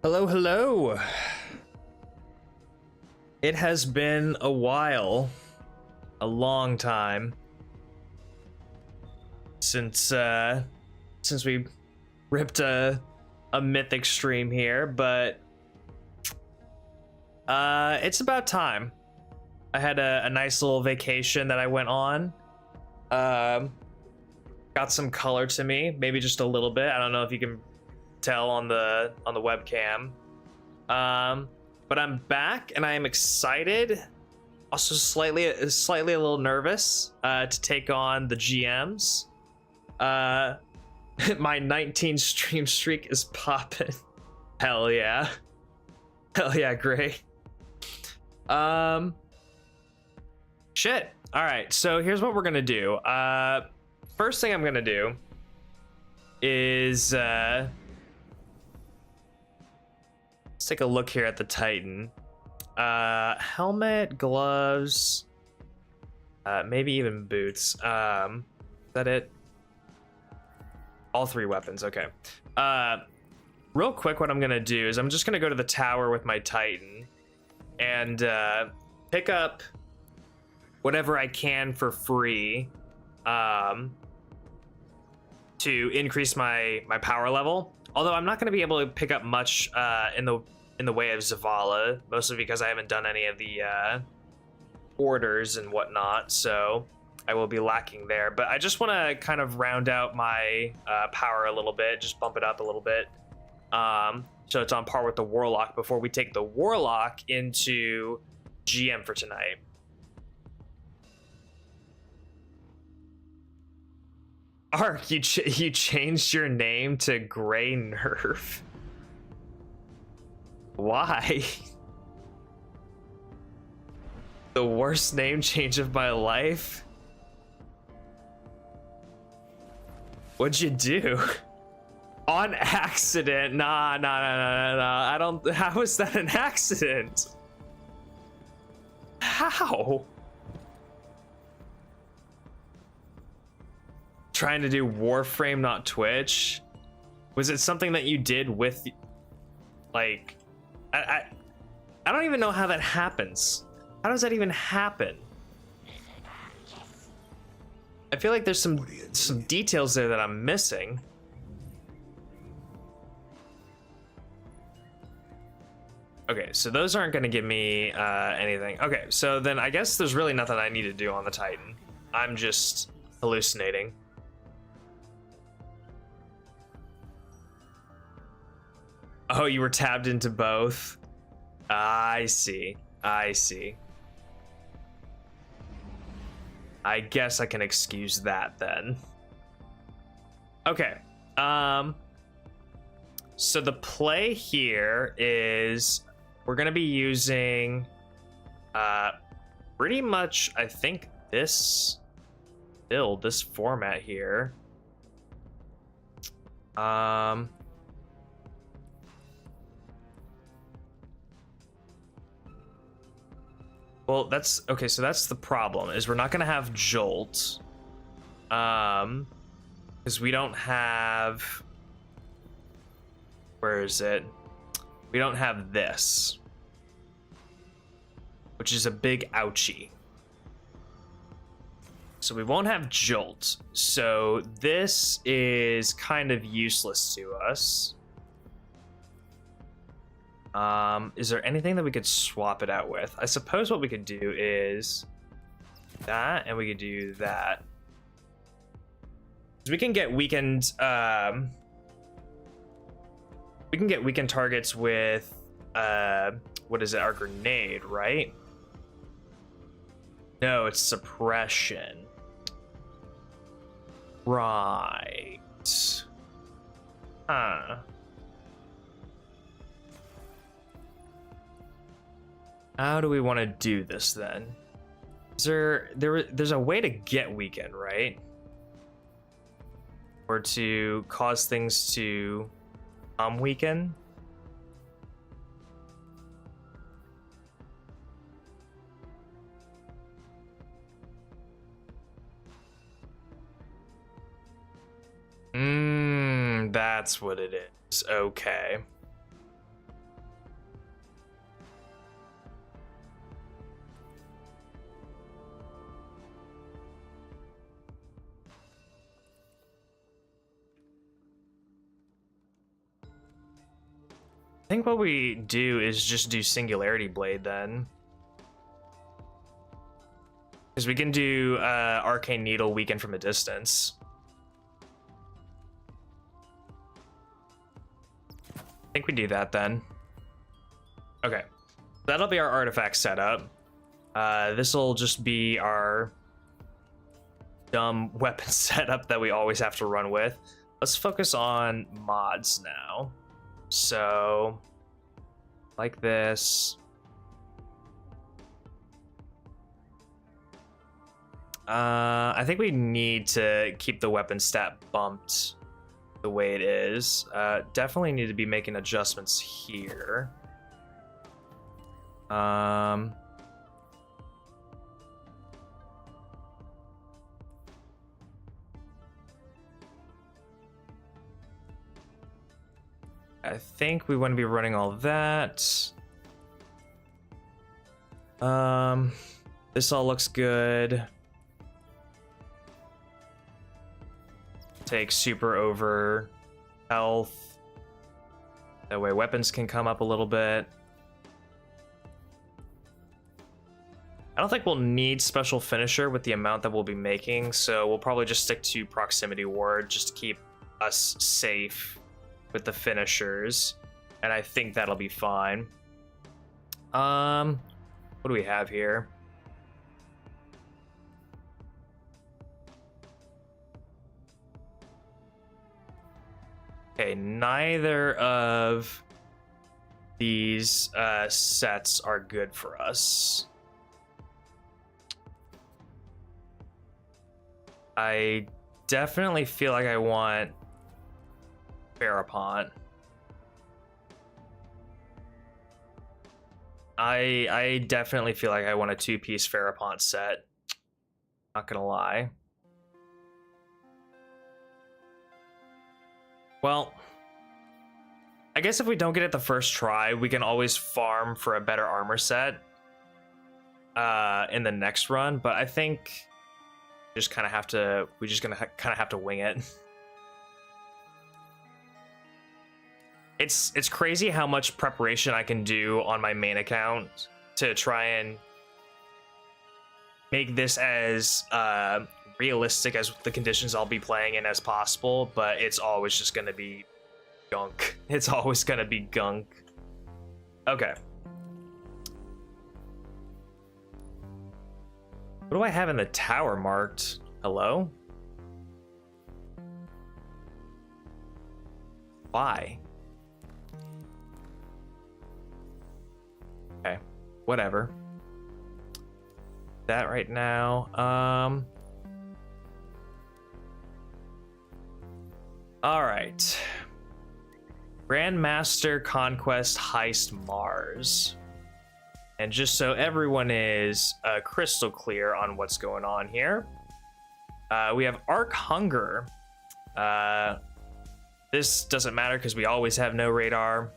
Hello, hello. It has been a while, a long time since we ripped a Mythic stream here, but it's about time. I had a nice little vacation that I went on. Got some color to me, maybe just a little bit. I don't know if you can tell on the webcam. But I'm back and I am excited. Also slightly a little nervous to take on the GMs. My 19 stream streak is popping. Hell yeah. Hell yeah, great. Shit. All right, so here's what we're gonna do. First thing I'm gonna do is let's take a look here at the Titan. Helmet, gloves, maybe even boots. Is that it? All three weapons, okay. Real quick, what I'm gonna do is I'm just gonna go to the tower with my Titan and pick up whatever I can for free to increase my power level. Although I'm not going to be able to pick up much in the way of Zavala, mostly because I haven't done any of the orders and whatnot, so I will be lacking there. But I just want to kind of round out my power a little bit, just bump it up a little bit, so it's on par with the Warlock before we take the Warlock into GM for tonight. Ark, you changed your name to Grey Nerve. Why? The worst name change of my life? What'd you do? On accident? Nah. I don't. How is that an accident? How? Trying to do Warframe, not Twitch? Was it something that you did with, like, I don't even know how that happens. How does that even happen? I feel like there's some details there that I'm missing. Okay, so those aren't going to give me anything. Okay, so then I guess there's really nothing I need to do on the Titan. I'm just hallucinating. Oh, you were tabbed into both? I see. I guess I can excuse that then. Okay. So the play here is we're going to be using pretty much, I think, this build, this format here. Well, that's okay. So that's the problem, is we're not going to have Jolt, because we don't have, where is it? We don't have this, which is a big ouchie. So we won't have Jolt. So this is kind of useless to us. Is there anything that we could swap it out with? I suppose what we could do is that, and we could do that. We can get weakened, we can get weakened targets with, what is it, our grenade, right? No, it's suppression. Right. Huh. How do we want to do this then? Is there's a way to get weakened, right? Or to cause things to weaken? That's what it is. Okay. think what we do is just do Singularity Blade then. Because we can do Arcane Needle Weaken from a distance. I think we do that then. Okay. That'll be our artifact setup. This will just be our dumb weapon setup that we always have to run with. Let's focus on mods now. So, like this. I think we need to keep the weapon stat bumped the way it is. Definitely need to be making adjustments here. I think we want to be running all that. This all looks good. Take super over health. That way weapons can come up a little bit. I don't think we'll need special finisher with the amount that we'll be making, so we'll probably just stick to proximity ward just to keep us safe with the finishers, and I think that'll be fine. What do we have here? Okay, neither of these sets are good for us. I definitely feel like I want Farapont. I definitely feel like I want a 2-piece Farapont set. Not gonna lie. Well, I guess if we don't get it the first try, we can always farm for a better armor set in the next run, but I think we just kind of have to wing it. It's crazy how much preparation I can do on my main account to try and make this as realistic as the conditions I'll be playing in as possible, but it's always just gonna be gunk. It's always gonna be gunk. Okay. What do I have in the tower marked? Hello? Why? Okay, whatever. That right now. All right. Grandmaster Conquest Heist Mars. And just so everyone is crystal clear on what's going on here, we have Arc Hunger. This doesn't matter because we always have no radar.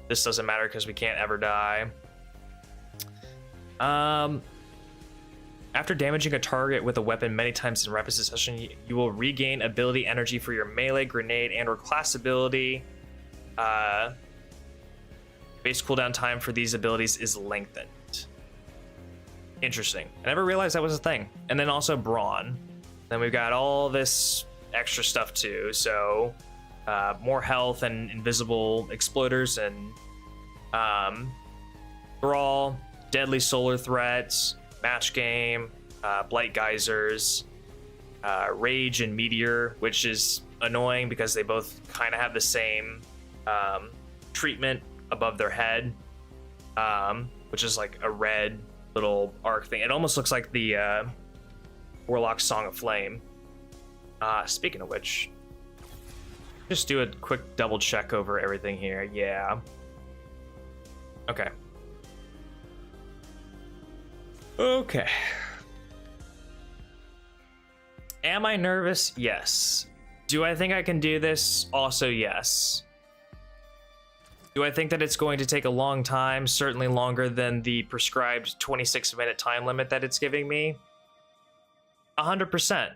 This doesn't matter because we can't ever die. After damaging a target with a weapon many times in rapid succession, you will regain ability energy for your melee, grenade, and or class ability. Base cooldown time for these abilities is lengthened. Interesting. I never realized that was a thing. And then also Brawn. Then we've got all this extra stuff too. So more health and invisible exploders and Brawl, deadly solar threats, match game, blight geysers, rage and meteor, which is annoying because they both kind of have the same treatment above their head, which is like a red little arc thing. It almost looks like the Warlock Song of Flame. Speaking of which, just do a quick double check over everything here. Yeah. Okay. Okay. Am I nervous? Yes. Do I think I can do this? Also, yes. Do I think that it's going to take a long time? Certainly longer than the prescribed 26-minute time limit that it's giving me. 100%.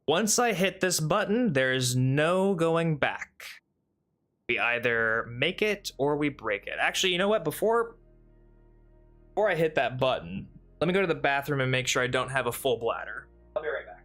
Once I hit this button, there's no going back. We either make it or we break it. Actually, you know what? Before I hit that button, let me go to the bathroom and make sure I don't have a full bladder. I'll be right back.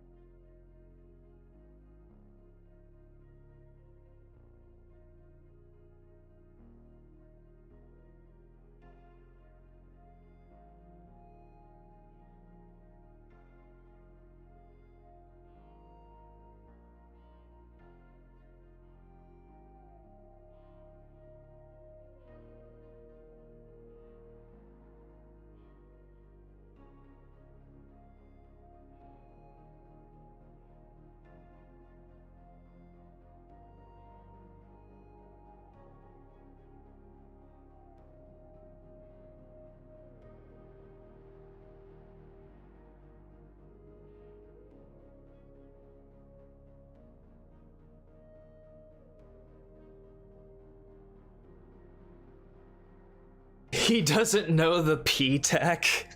He doesn't know the P-Tech.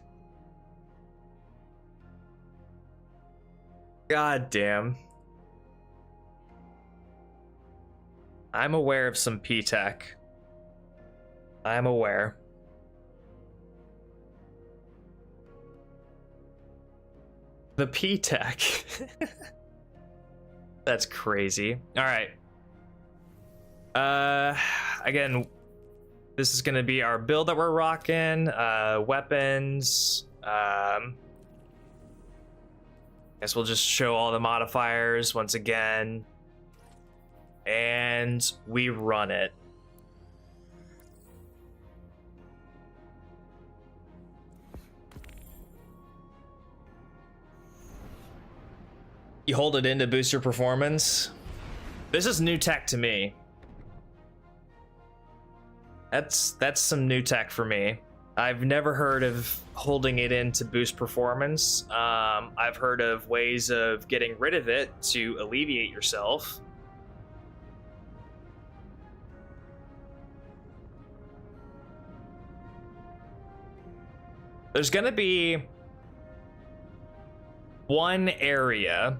God damn. I'm aware of some P-Tech. I'm aware. The P-Tech. That's crazy. All right. Again, this is gonna be our build that we're rocking. Weapons. Guess we'll just show all the modifiers once again. And we run it. You hold it in to boost your performance. This is new tech to me. That's some new tech for me. I've never heard of holding it in to boost performance. I've heard of ways of getting rid of it to alleviate yourself. There's gonna be one area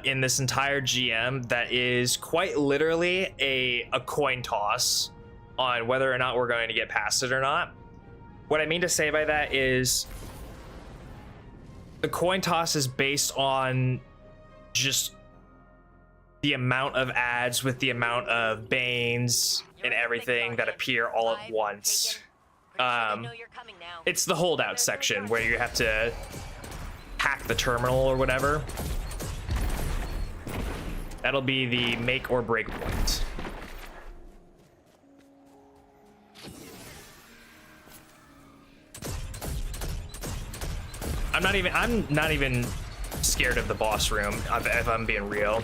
in this entire GM that is quite literally a coin toss on whether or not we're going to get past it or not. What I mean to say by that is the coin toss is based on just the amount of ads with the amount of banes and everything that appear all at once. It's the holdout section where you have to hack the terminal or whatever. That'll be the make or break point. I'm not even scared of the boss room, if I'm being real.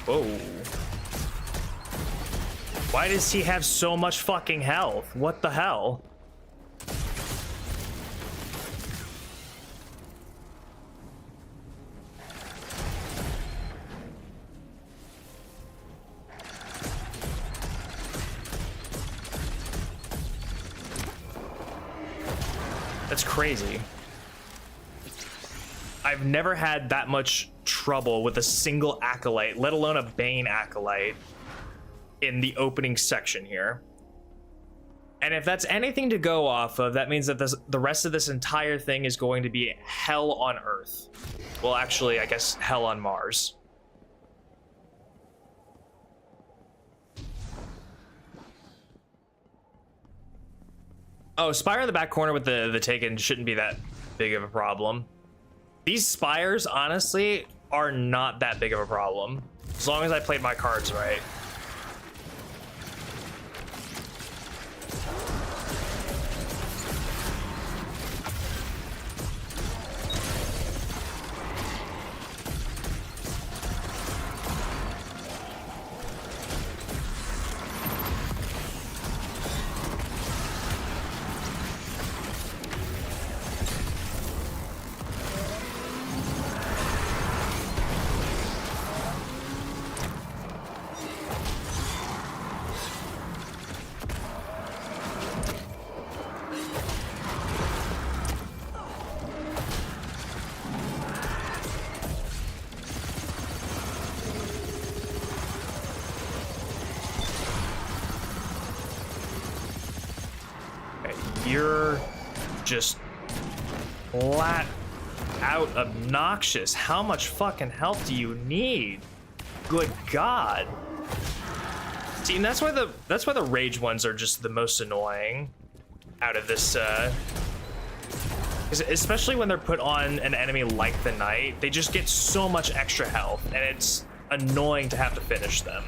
Whoa. Why does he have so much fucking health? What the hell? That's crazy. I've never had that much trouble with a single acolyte, let alone a Bane acolyte, in the opening section here. And if that's anything to go off of, that means that the rest of this entire thing is going to be hell on Earth. Well, actually, I guess hell on Mars. Oh, Spire in the back corner with the Taken shouldn't be that big of a problem. These spires, honestly, are not that big of a problem, as long as I played my cards right. You're just flat out obnoxious. How much fucking help do you need? Good God. See, and that's why the rage ones are just the most annoying out of this, especially when they're put on an enemy like the Knight. They just get so much extra health, and it's annoying to have to finish them.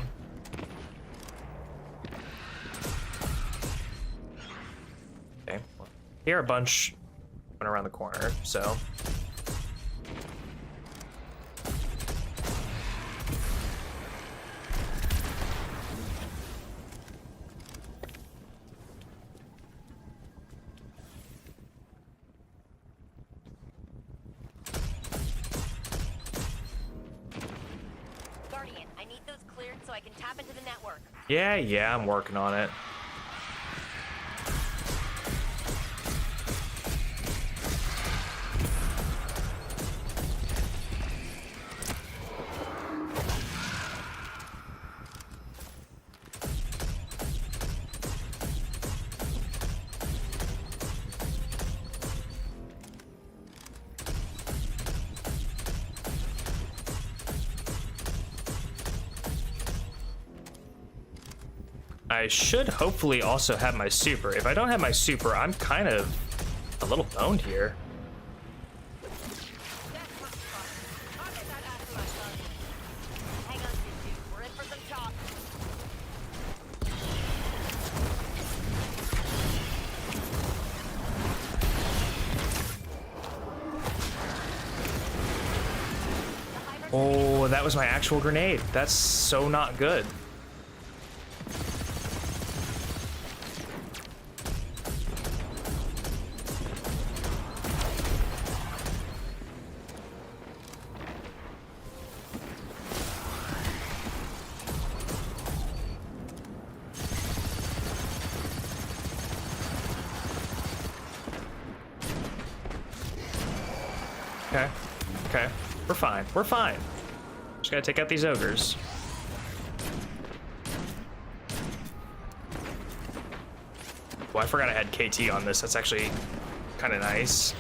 Okay, well, here are a bunch going around the corner, so. Yeah, I'm working on it. I should hopefully also have my super. If I don't have my super, I'm kind of a little boned here. Oh, that was my actual grenade. That's so not good. Okay, we're fine. We're fine. Just gotta take out these ogres. Oh, I forgot I had KT on this. That's actually kind of nice.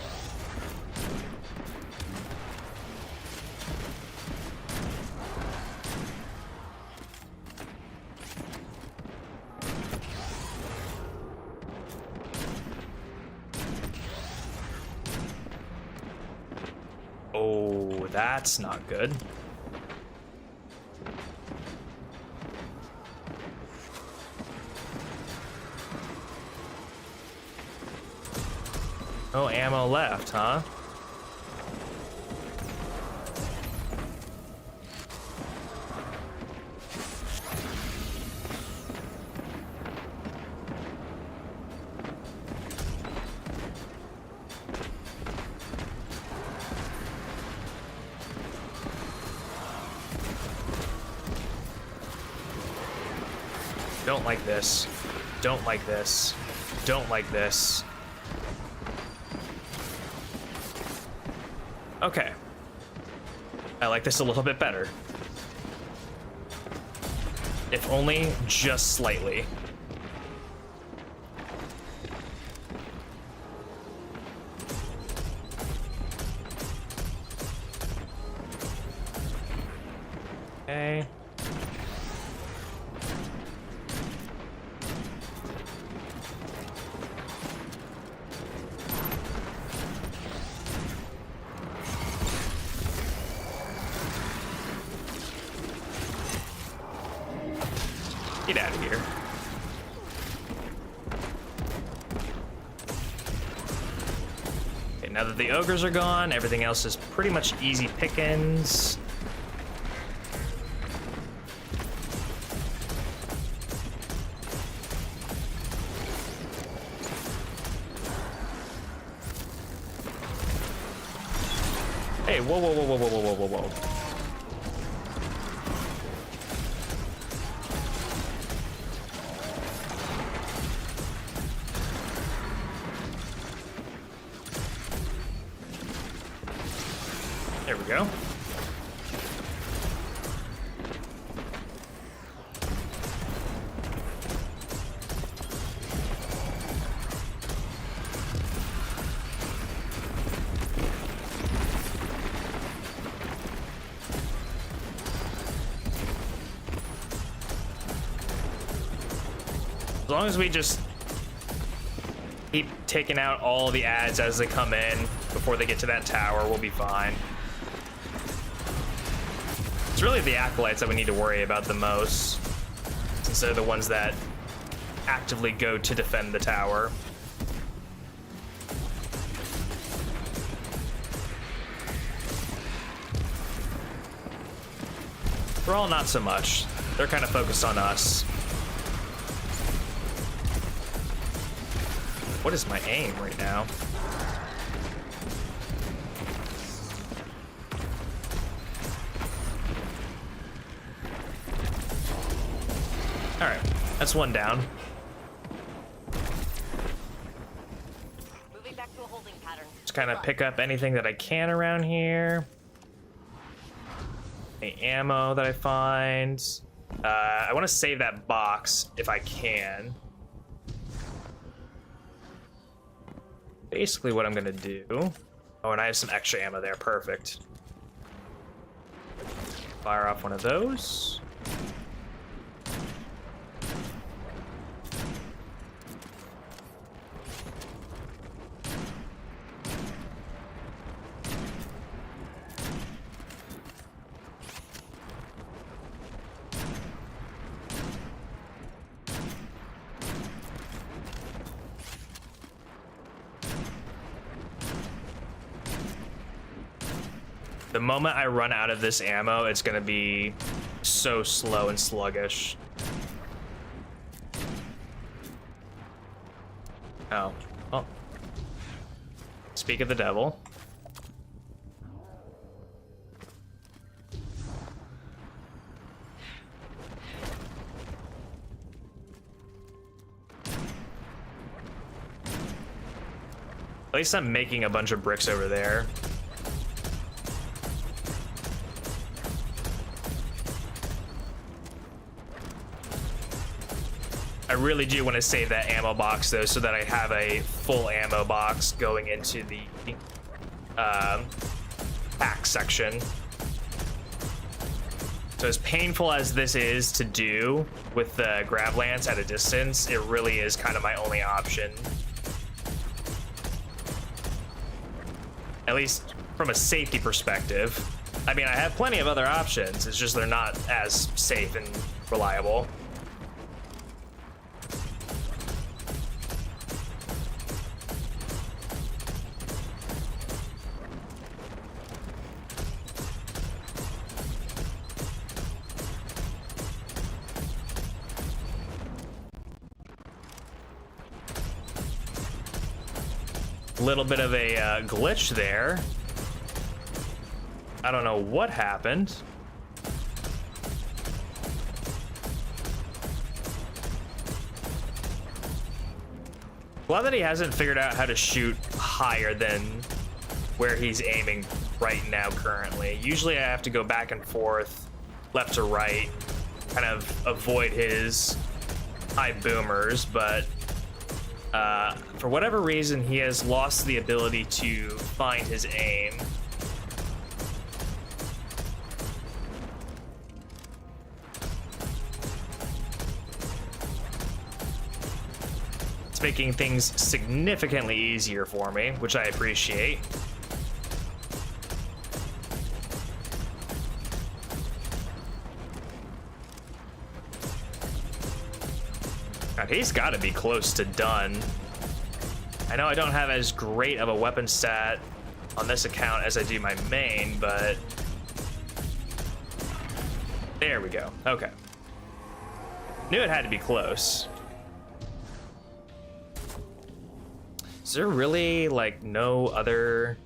Oh, that's not good. No ammo left, huh? Don't like this. Don't like this. Don't like this. Okay. I like this a little bit better. If only just slightly. Okay. Get out of here. Okay, now that the ogres are gone, everything else is pretty much easy pickings. Hey, whoa, whoa, whoa, whoa, whoa, whoa, whoa, whoa. There we go. As long as we just keep taking out all the ads as they come in before they get to that tower, we'll be fine. It's really the acolytes that we need to worry about the most, since they're the ones that actively go to defend the tower. Thrall, not so much. They're kind of focused on us. What is my aim right now? All right, that's one down. Moving back to a holding pattern. Just kind of pick up anything that I can around here. Any ammo that I find. I want to save that box if I can. Basically what I'm gonna do. Oh, and I have some extra ammo there, perfect. Fire off one of those. The moment I run out of this ammo, it's gonna be so slow and sluggish. Oh, well. Speak of the devil. At least I'm making a bunch of bricks over there. I really do want to save that ammo box though, so that I have a full ammo box going into the pack section. So as painful as this is to do with the grav lance at a distance, it really is kind of my only option. At least from a safety perspective. I mean, I have plenty of other options, it's just they're not as safe and reliable. Little bit of a glitch there. I don't know what happened. Glad that he hasn't figured out how to shoot higher than where he's aiming right now currently. Usually I have to go back and forth, left to right, kind of avoid his high boomers, but for whatever reason, he has lost the ability to find his aim. It's making things significantly easier for me, which I appreciate. God, he's got to be close to done. I know I don't have as great of a weapon stat on this account as I do my main, but there we go. Okay. Knew it had to be close. Is there really like no other?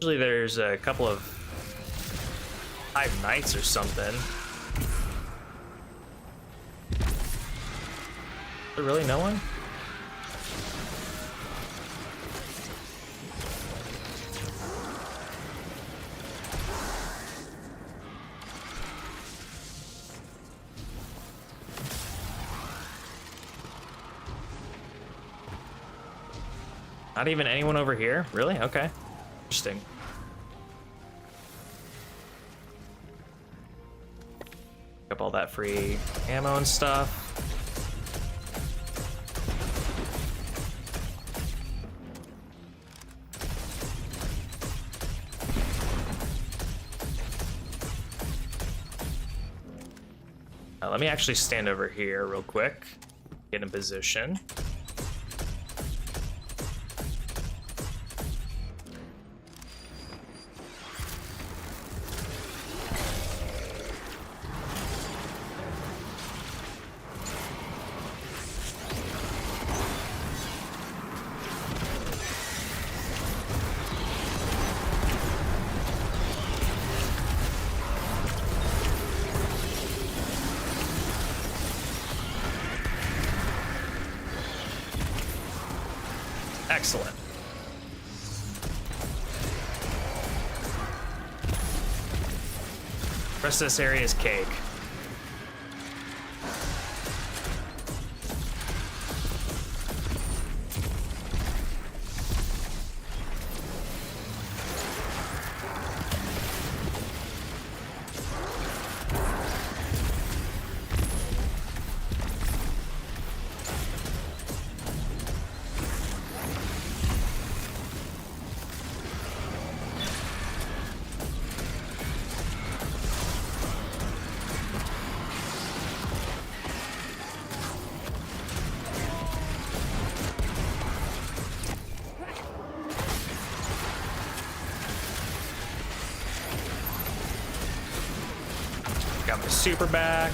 Usually there's a couple of Hive Knights or something. Is there really no one? Not even anyone over here? Really? Okay. Interesting. Pick up all that free ammo and stuff. Let me actually stand over here real quick. Get in position. Excellent. The rest of this area is cake. Got my super back.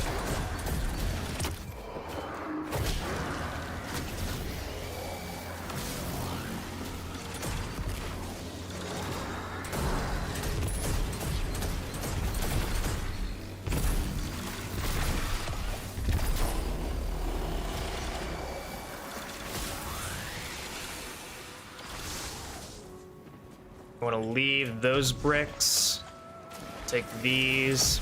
I want to leave those bricks. Take these.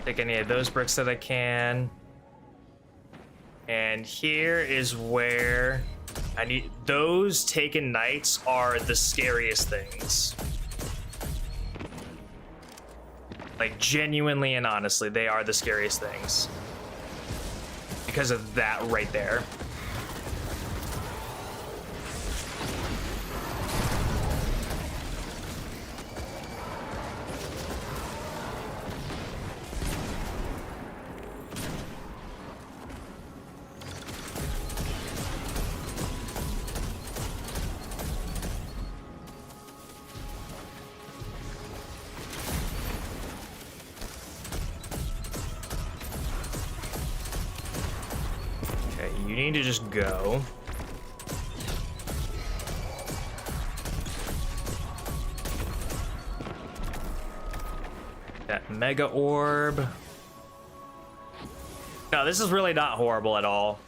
Take any of those bricks that I can. And here is where I need those taken knights are the scariest things. Like genuinely and honestly, they are the scariest things. Because of that right there. You need to just go. That mega orb. No, this is really not horrible at all.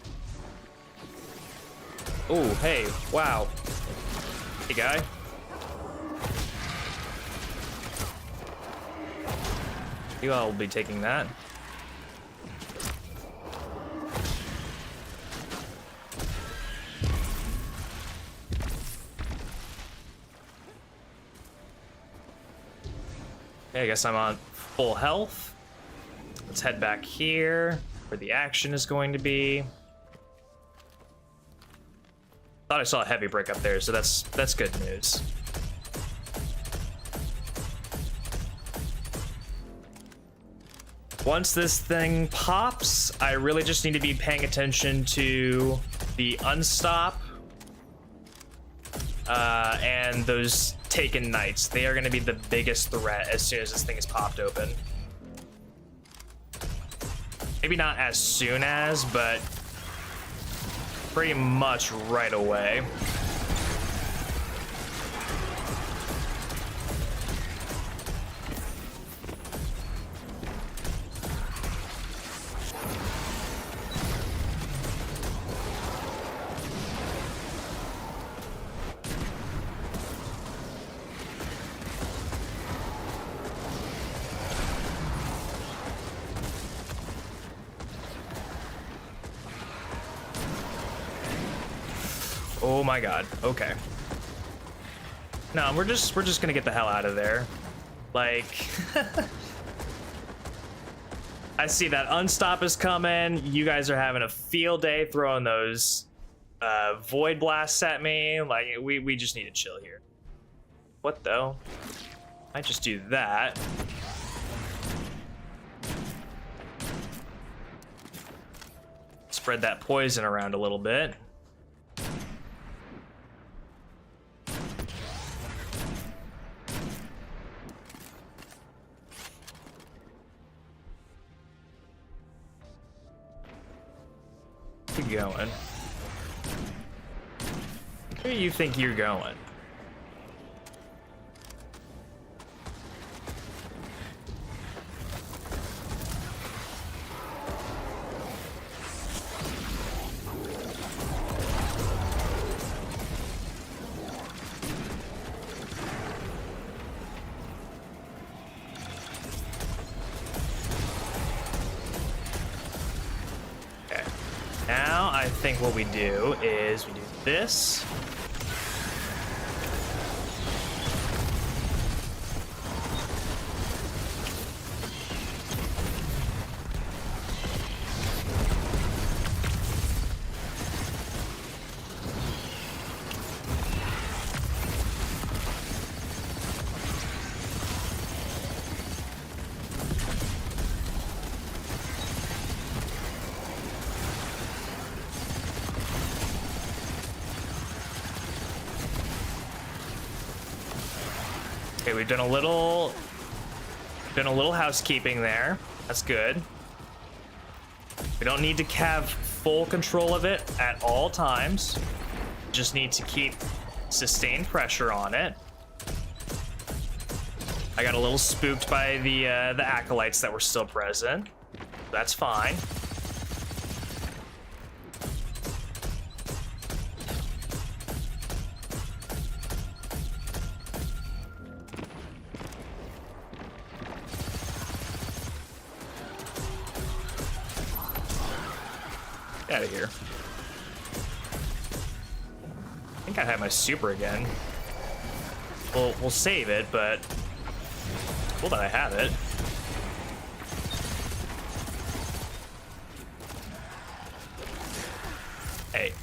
Oh, hey, wow. Hey, guy. You all will be taking that. I guess I'm on full health. Let's head back here where the action is going to be. Thought I saw a heavy brick up there, so that's good news. Once this thing pops, I really just need to be paying attention to the unstop and those taken knights. They are going to be the biggest threat as soon as this thing is popped open. Maybe not as soon as, but pretty much right away. Oh my god. Okay. No, we're just gonna get the hell out of there. Like I see that unstop is coming. You guys are having a field day throwing those void blasts at me. Like, we just need to chill here. What though? I just do that. Spread that poison around a little bit. Keep going. Where do you think you're going? Now, I think what we do is we do this. Okay, we've done a little housekeeping there. That's good. We don't need to have full control of it at all times. Just need to keep sustained pressure on it. I got a little spooked by the acolytes that were still present. That's fine. Out of here. I think I have my super again. We'll save it, but cool that I have it. Hey.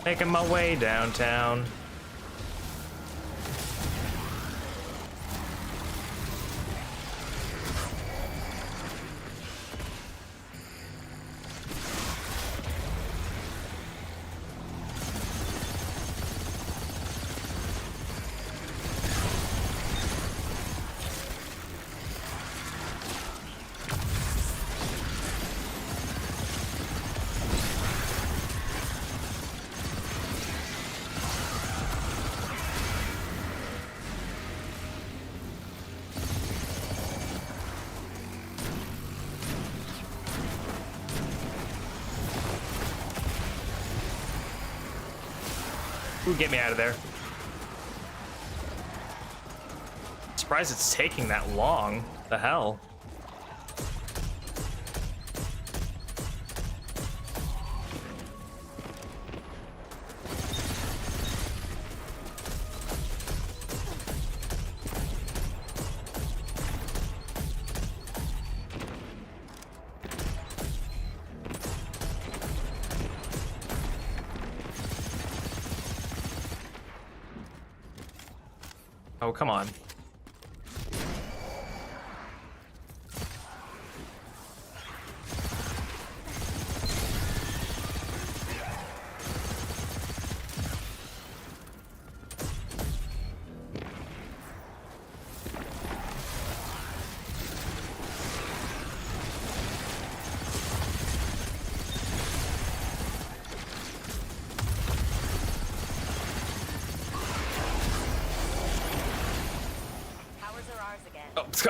Making my way downtown. Ooh, get me out of there. Surprised it's taking that long. The hell? Oh, come on.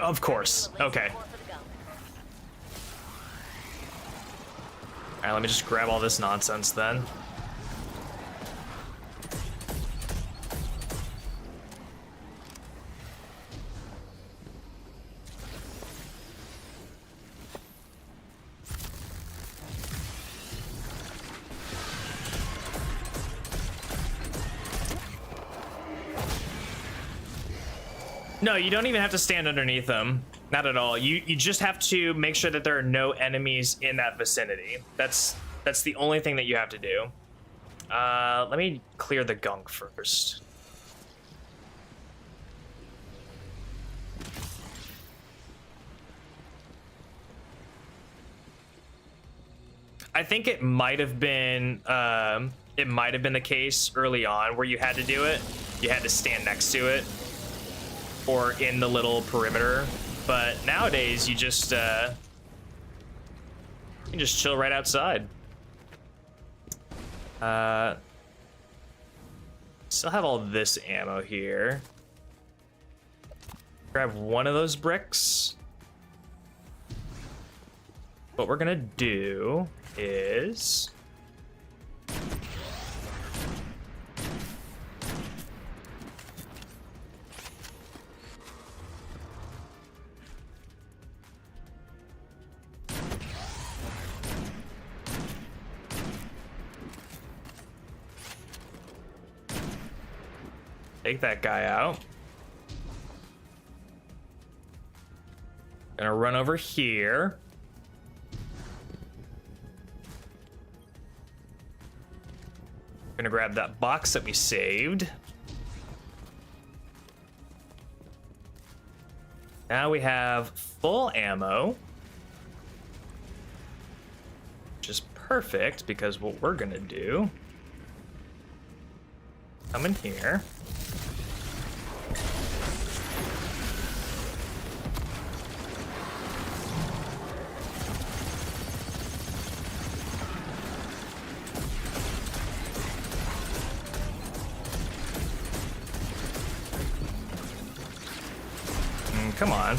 Oh, of course. Okay. Alright, let me just grab all this nonsense then. No, you don't even have to stand underneath them. Not at all. You just have to make sure that there are no enemies in that vicinity. That's the only thing that you have to do. Let me clear the gunk first. I think it might have been the case early on where you had to do it. You had to stand next to it or in the little perimeter. But nowadays you just chill right outside. Still have all this ammo here. Grab one of those bricks. What we're gonna do is take that guy out. Gonna run over here. Gonna grab that box that we saved. Now we have full ammo, which is perfect because what we're gonna do, come in here. Come on.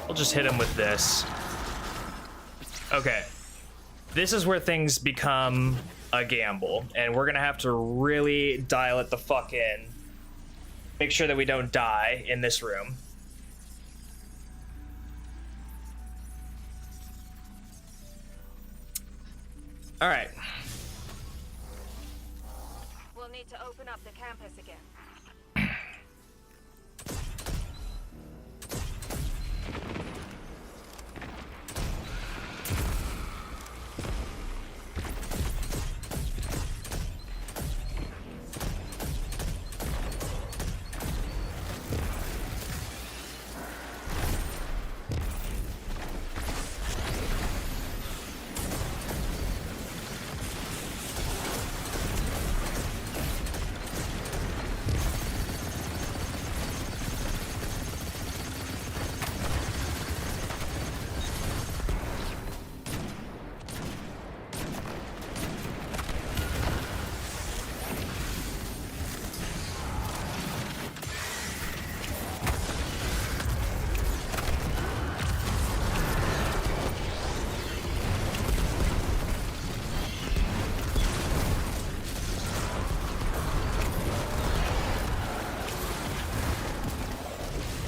I'll just hit him with this. Okay. This is where things become a gamble, and we're gonna have to really dial it the fuck in. Make sure that we don't die in this room. All right. We'll need to open up the campus again.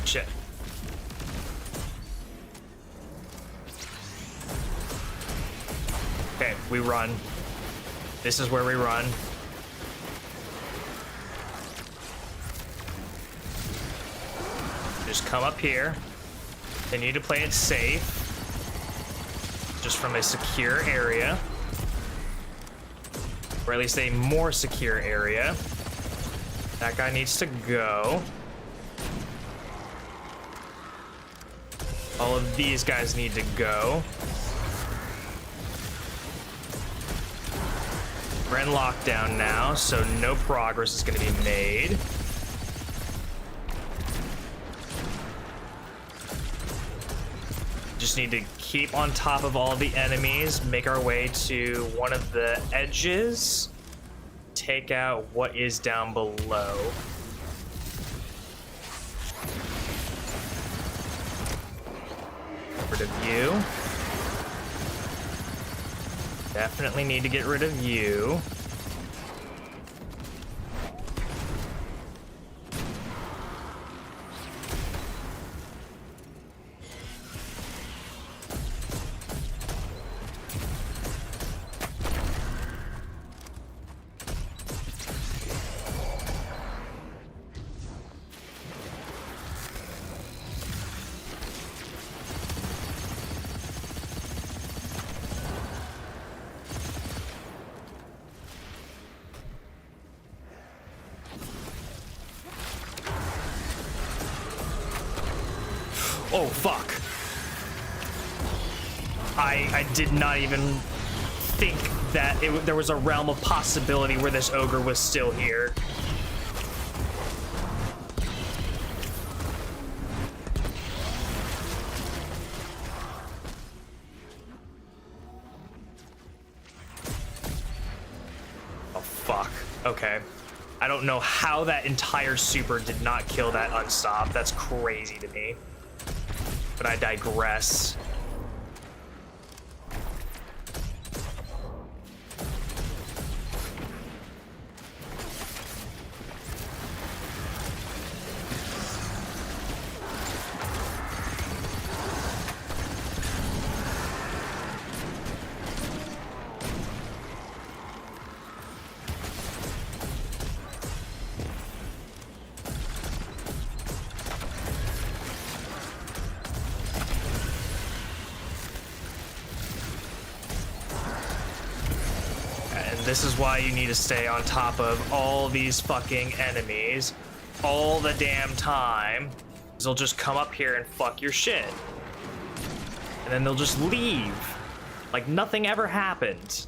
Shit. Okay, we run. This is where we run. Just come up here. They need to play it safe. Just from a secure area. Or at least a more secure area. That guy needs to go. All of these guys need to go. We're in lockdown now, so no progress is going to be made. Just need to keep on top of all of the enemies, make our way to one of the edges, take out what is down below. Rid of you. Definitely need to get rid of you. Oh, fuck. I did not even think that there was a realm of possibility where this ogre was still here. Oh, fuck. Okay. I don't know how that entire super did not kill that unstop. That's crazy to me. But I digress. This is why you need to stay on top of all these fucking enemies all the damn time. They'll just come up here and fuck your shit. And then they'll just leave. Like nothing ever happened.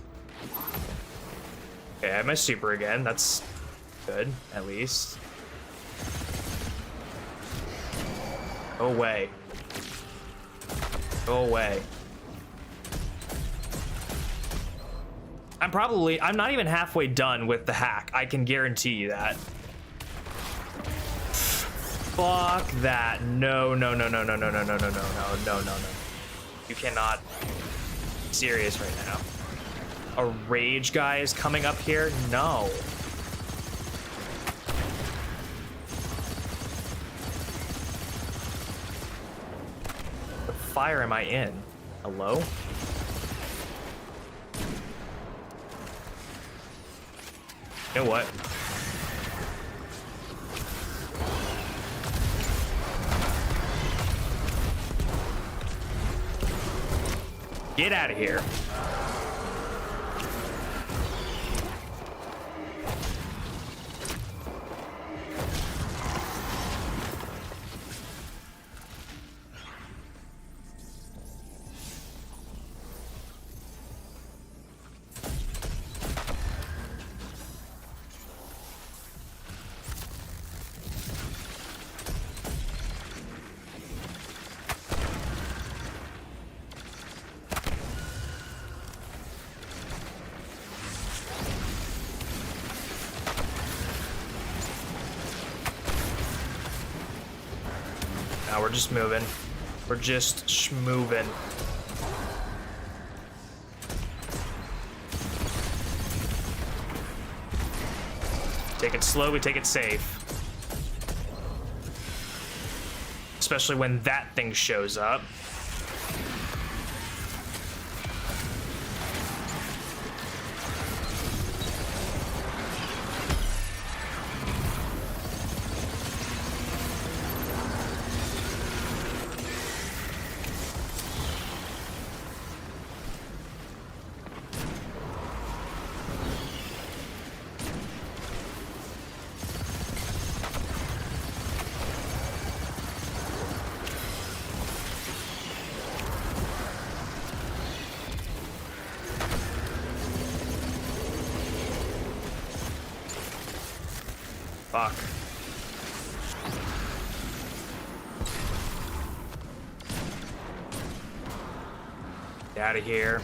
Okay, I have my super again. That's good, at least. Go away. Go away. I'm not even halfway done with the hack. I can guarantee you that. Fuck that. No, no, no, no, no, no, no, no, no, no, no, no, no, no. You cannot. Serious right now. A rage guy is coming up here? No. What fire am I in? Hello? You know what? Get out of here. Now we're just moving. We're just schmoving. Take it slow, we take it safe. Especially when that thing shows up. Fuck. Get out of here.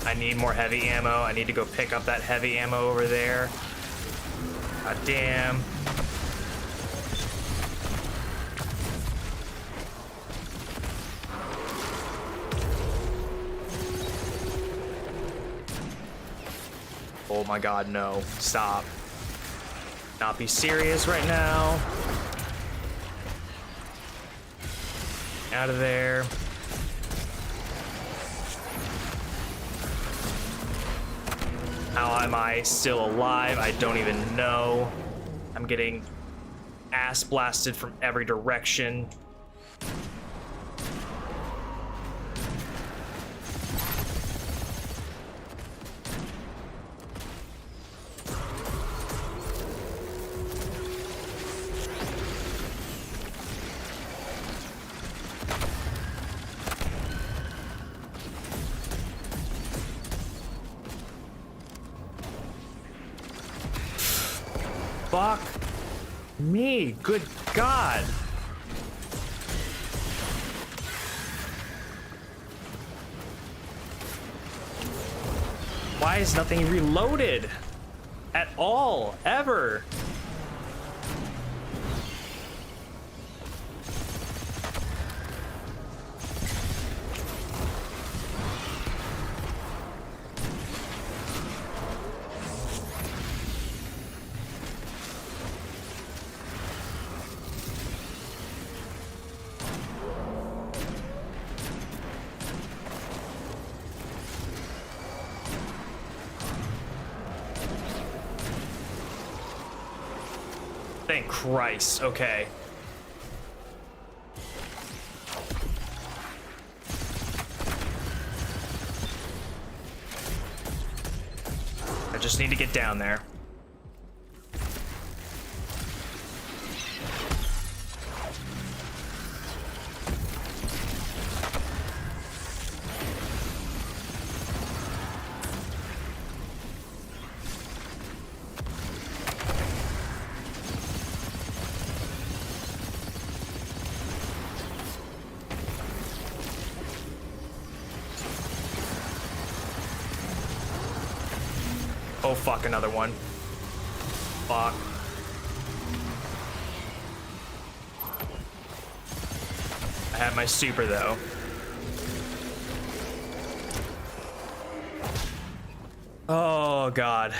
I need more heavy ammo. I need to go pick up that heavy ammo over there. God damn. Oh my god, no. Stop. Not be serious right now. Out of there. How am I still alive? I don't even know. I'm getting ass blasted from every direction. Fuck me. Good God. Why is nothing reloaded at all, ever? Thank Christ. Okay. I just need to get down there. Oh fuck, another one. Fuck. I have my super though. Oh God.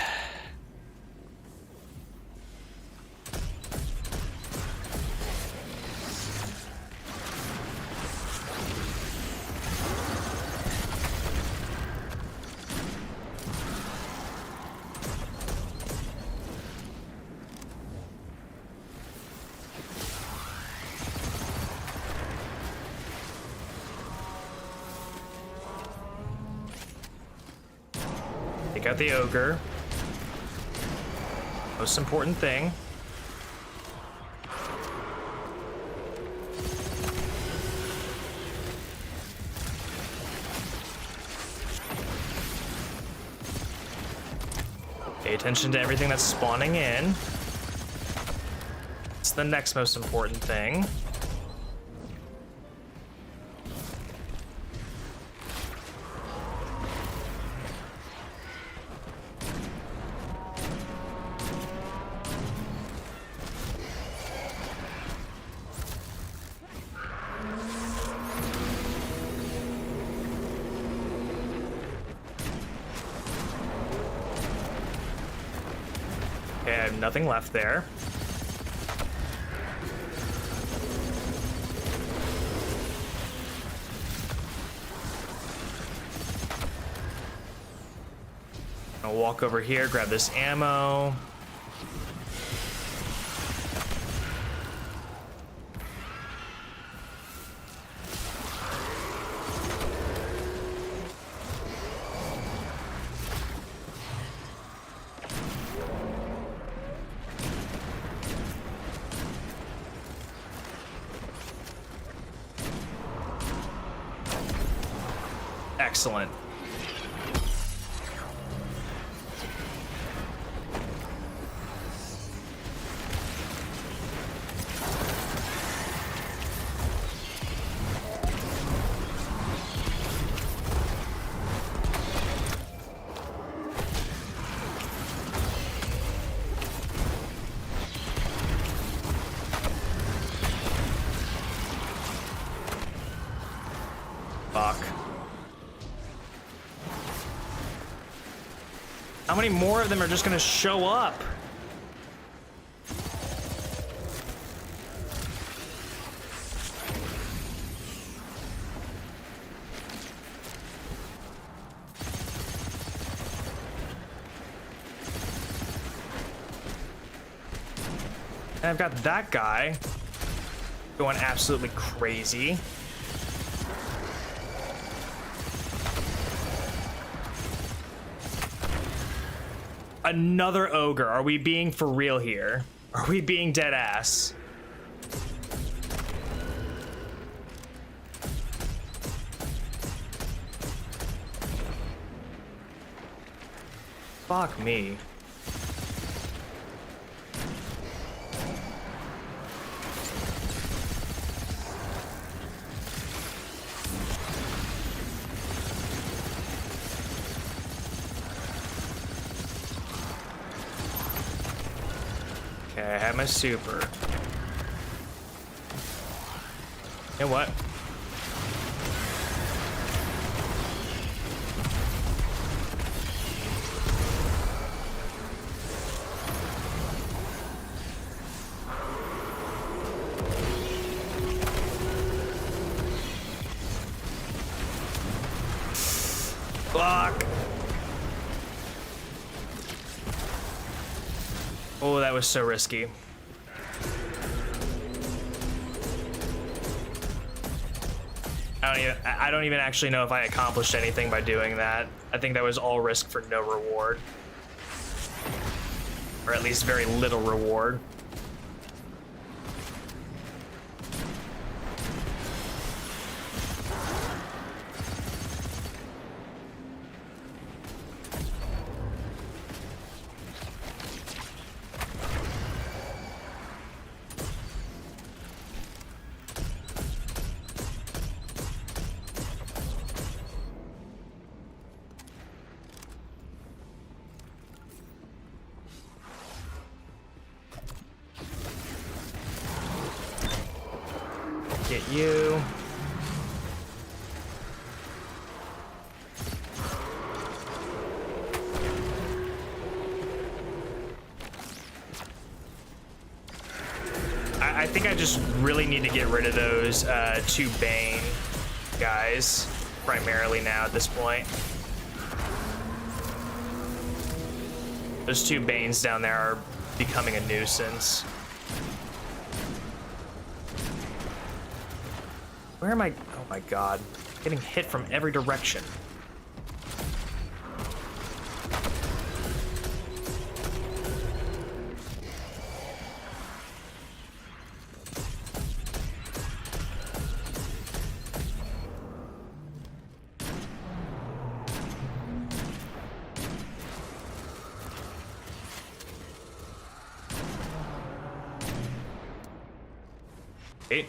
Take out the ogre. Most important thing. Pay attention to everything that's spawning in. It's the next most important thing. Okay, I have nothing left there. I'll walk over here, grab this ammo. Excellent. Fuck. How many more of them are just gonna show up? And I've got that guy going absolutely crazy. Another ogre. Are we being for real here? Are we being dead ass? Fuck me. have my super. You know what? Fuck. Oh, that was so risky. I don't even actually know if I accomplished anything by doing that. I think that was all risk for no reward. Or at least very little reward. Get you. I think I just really need to get rid of those two Bane guys primarily now at this point. Those two Banes down there are becoming a nuisance. Where am I? Oh my god. Getting hit from every direction. Okay.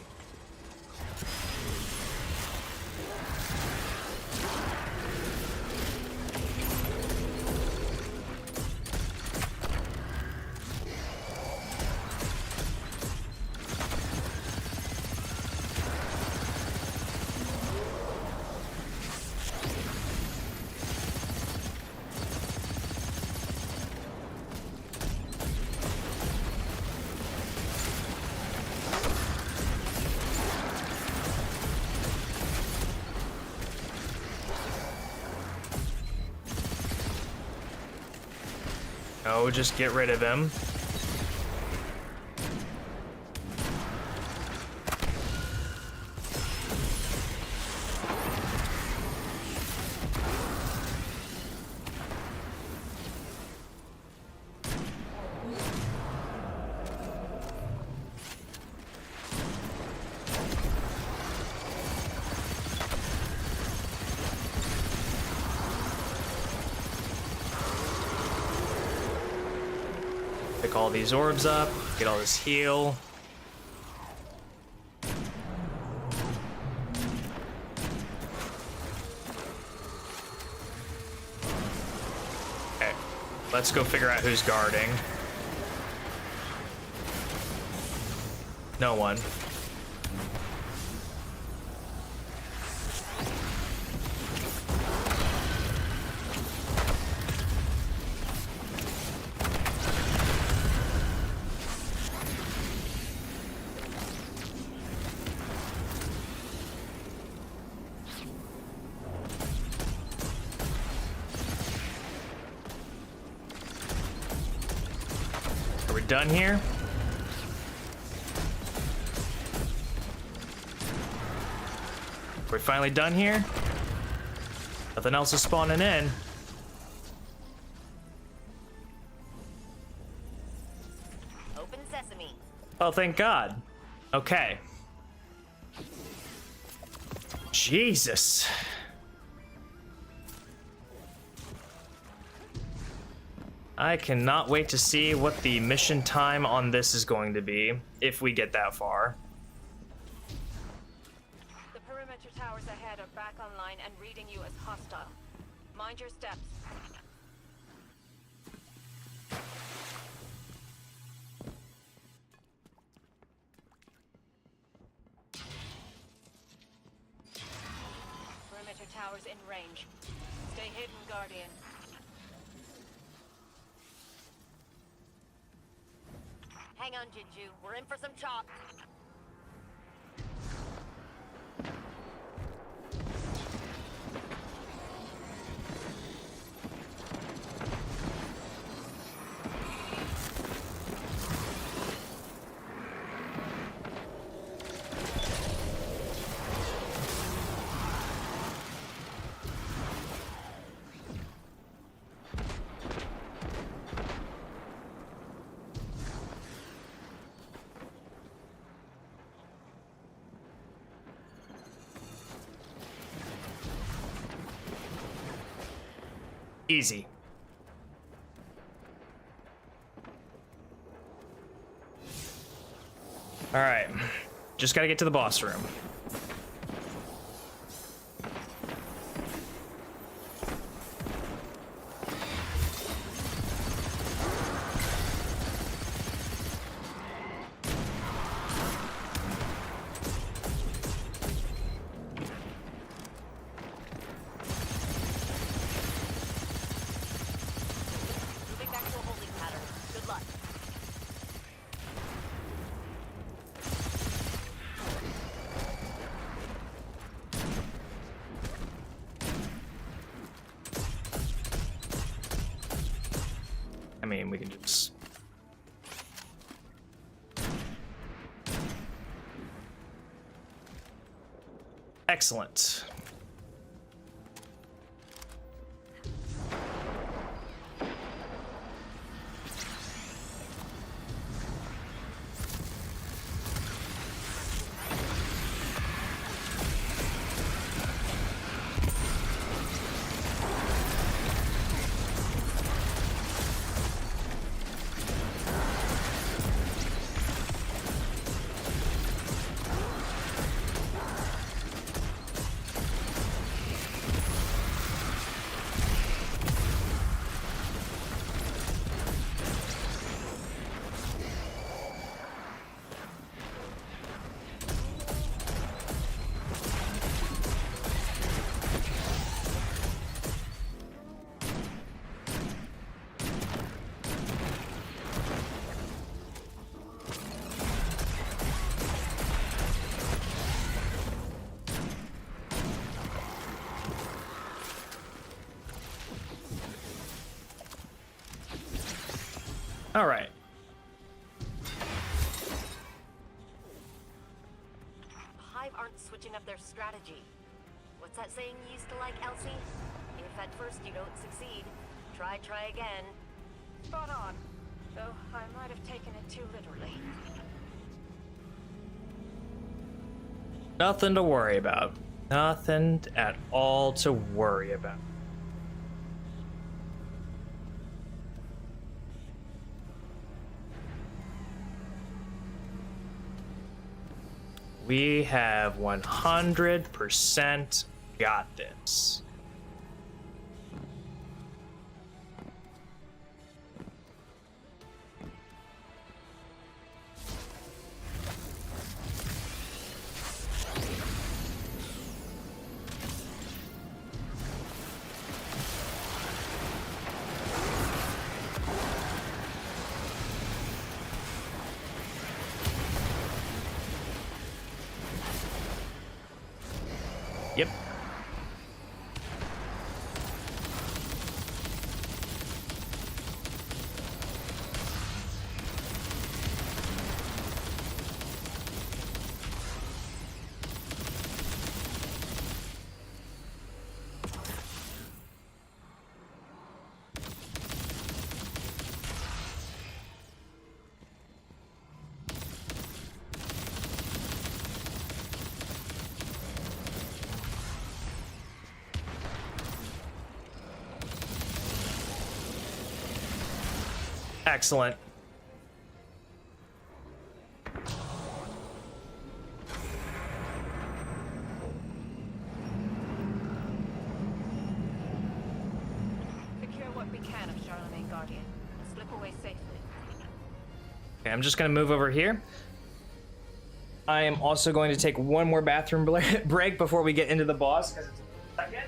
No, just get rid of him. Pick all these orbs up, get all this heal. Okay, let's go figure out who's guarding. No one. Are we done here? We're finally done here? Nothing else is spawning in. Open sesame. Oh, thank God. Okay. Jesus. I cannot wait to see what the mission time on this is going to be, if we get that far. The perimeter towers ahead are back online and reading you as hostile. Mind your steps. monitor towers in range. Stay hidden, Guardian. Hang on, Jinju. We're in for some chop. Easy. All right, just gotta get to the boss room. Moving back to a holding pattern. Good luck. I mean, we can just... Excellent. All right. Hive aren't switching up their strategy. What's that saying you used to like, Elsie? If at first you don't succeed, try again. Spot on. Though I might have taken it too literally. Nothing to worry about. Nothing at all to worry about. We have 100% got this. Yep. Excellent. Secure what we can of Charlemagne Guardian and slip away safely. Okay, I'm just gonna move over here. I am also going to take one more bathroom break before we get into the boss, because it's Second.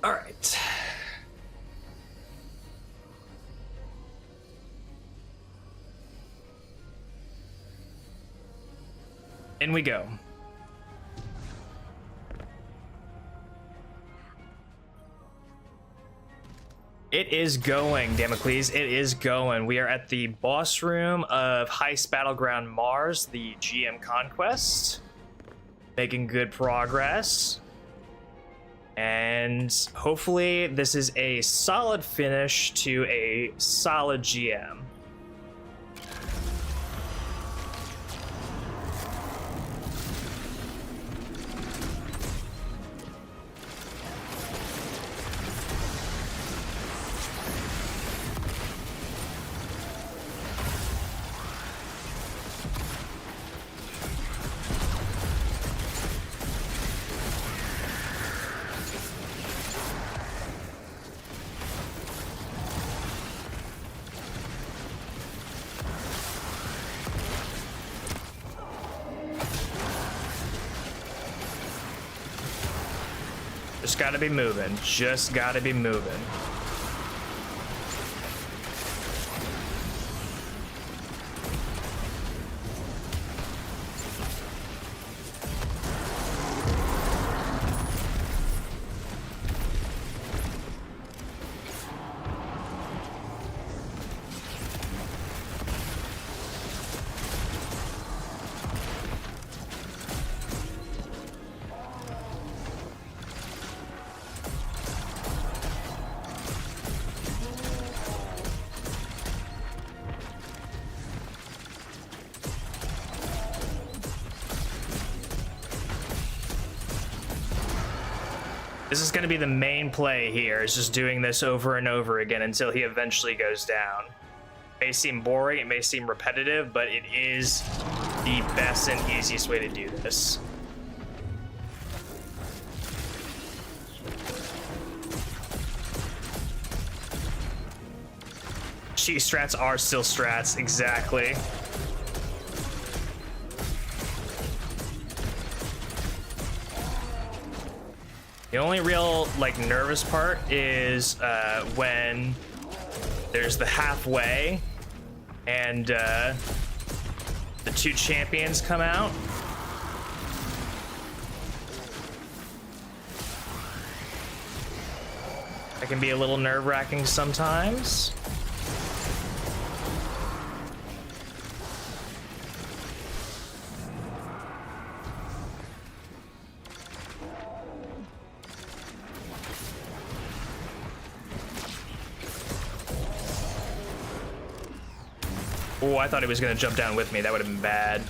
All right. In we go. It is going, Damocles. It is going. We are at the boss room of Heist Battleground Mars, the GM Conquest. Making good progress. And hopefully this is a solid finish to a solid GM. Just gotta be moving. Just gotta be moving. This is going to be the main play here, is just doing this over and over again until he eventually goes down. It may seem boring, it may seem repetitive, but it is the best and easiest way to do this. Cheese strats are still strats, exactly. The only real, like, nervous part is when there's the halfway and the two champions come out. That can be a little nerve-wracking sometimes. Oh, I thought he was gonna jump down with me. That would have been bad.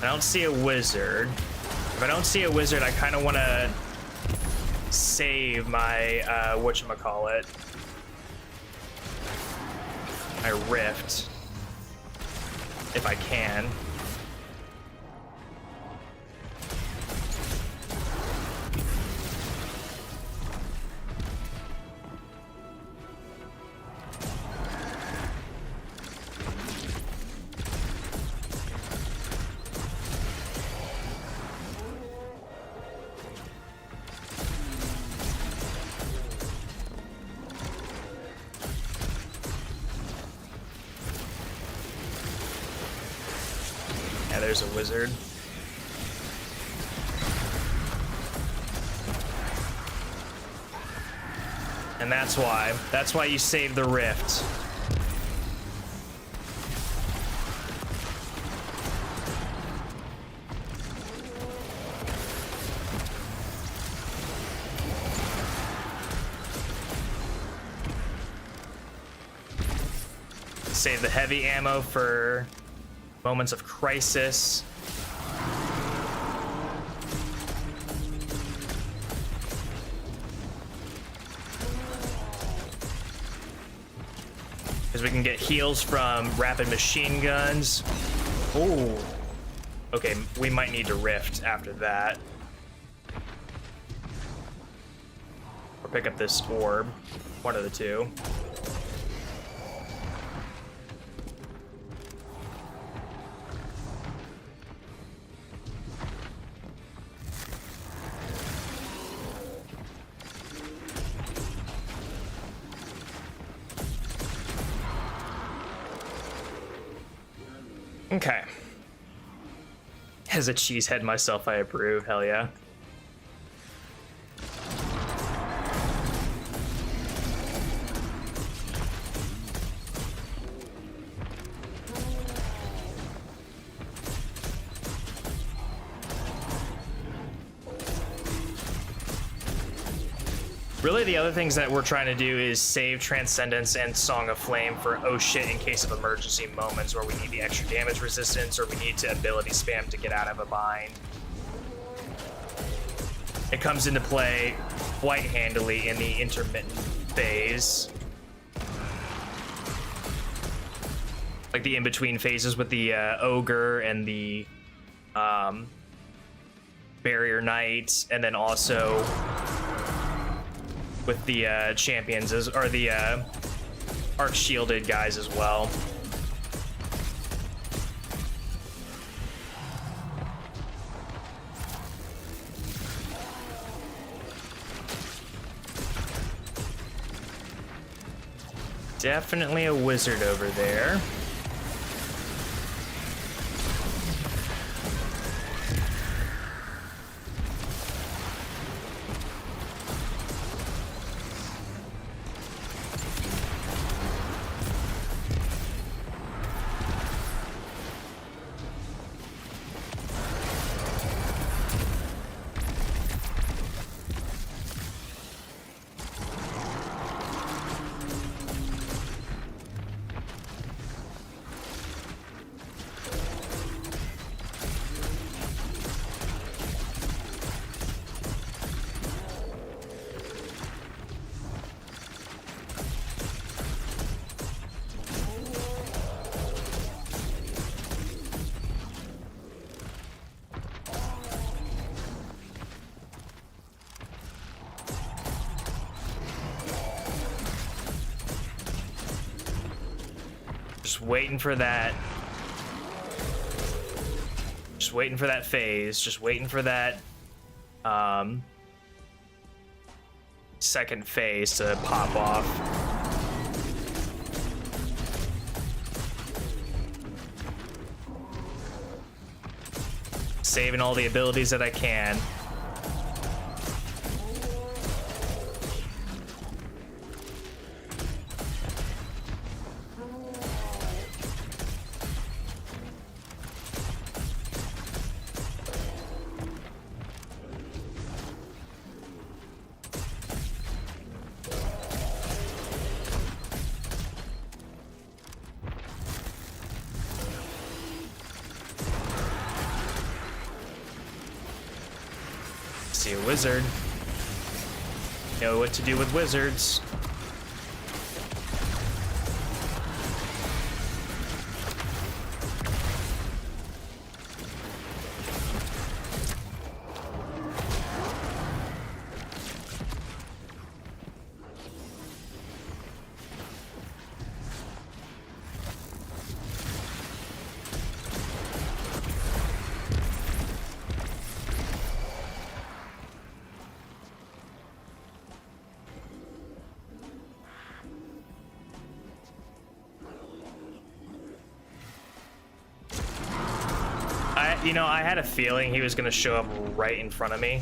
I don't see a wizard. If I don't see a wizard, I kind of want to save my, whatchamacallit, my rift, if I can. Yeah, there's a wizard. And that's why you save the rift. Save the heavy ammo for moments of crisis. Because we can get heals from rapid machine guns. Ooh. Okay, we might need to rift after that. Or pick up this orb. One of the two. Okay. As a cheesehead myself, I approve. Hell yeah. Really, the other things that we're trying to do is save Transcendence and Song of Flame for oh shit in case of emergency moments where we need the extra damage resistance or we need to ability spam to get out of a bind. It comes into play quite handily in the intermittent phase. Like the in-between phases with the Ogre and the Barrier Knight, and then also with the champions, or the arc-shielded guys as well. Definitely a wizard over there. Just waiting for that. Just waiting for that phase. Just waiting for that second phase to pop off. Saving all the abilities that I can. See a wizard. Know what to do with wizards. You know, I had a feeling he was gonna show up right in front of me.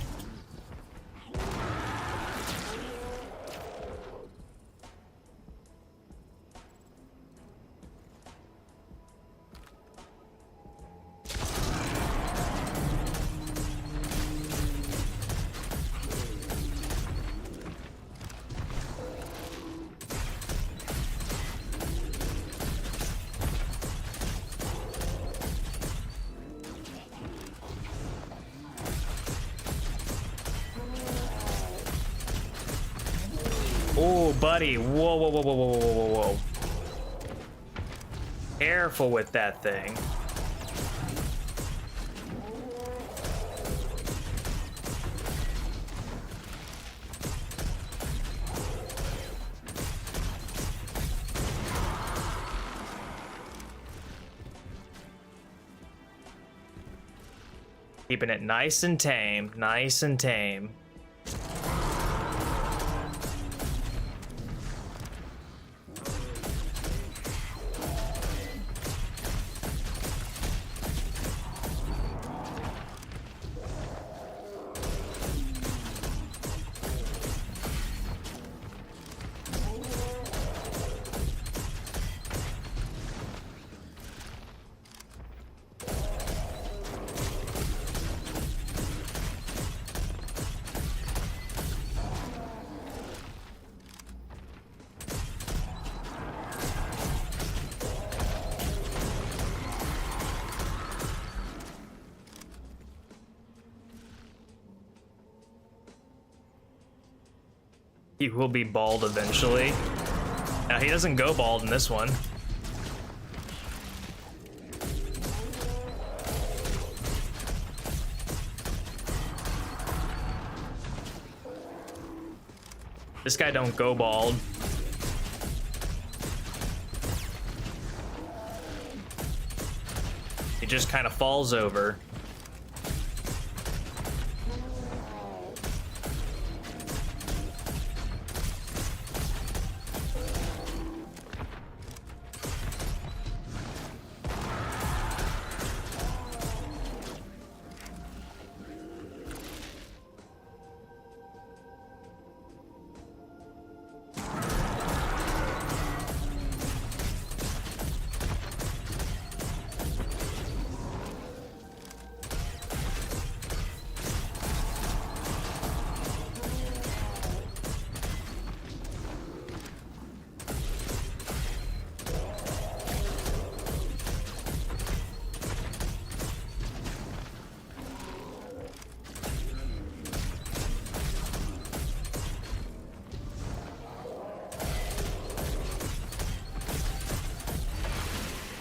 Oh, buddy. Whoa, whoa, whoa, whoa, whoa, whoa, whoa, whoa. Careful with that thing. Keeping it nice and tame, nice and tame. He will be bald eventually. Now, he doesn't go bald in this one. This guy don't go bald. He just kind of falls over.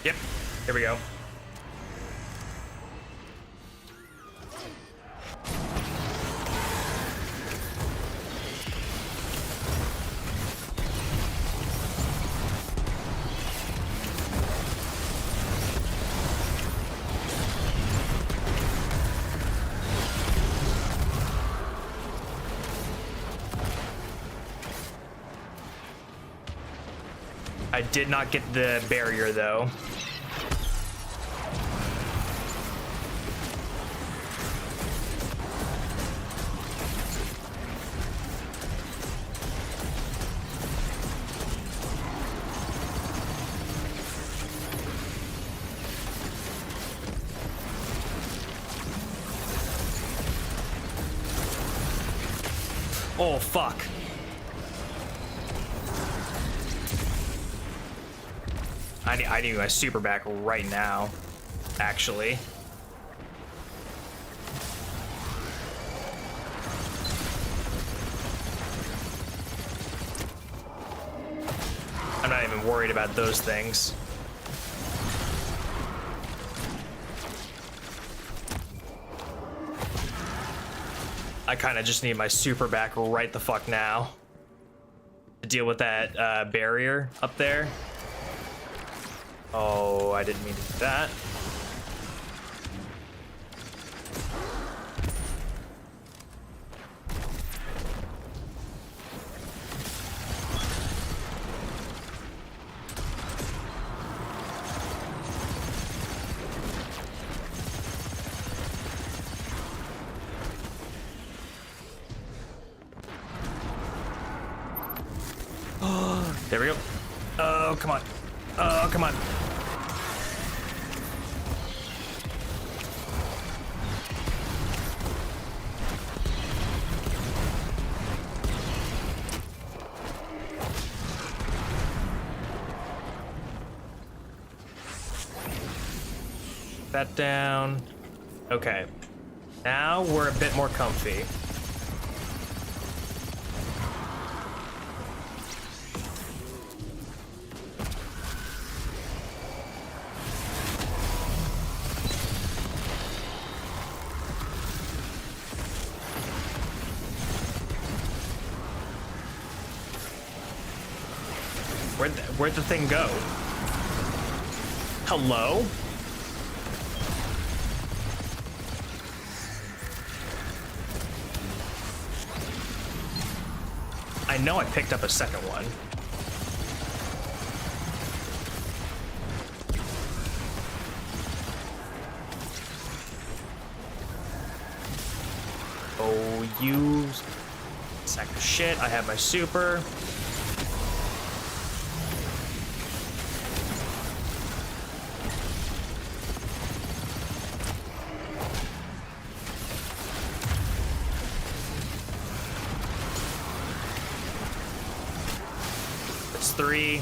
Yep, here we go. I did not get the barrier though. Oh, fuck. I need my super back right now, actually. I'm not even worried about those things. I kind of just need my super back right the fuck now to deal with that barrier up there. Oh, I didn't mean to do that. There we go. Oh, come on. Oh, come on. That down. Okay. Now we're a bit more comfy. Where'd the thing go? Hello? I know I picked up a second one. Oh, you sack of shit. I have my super. That's 3.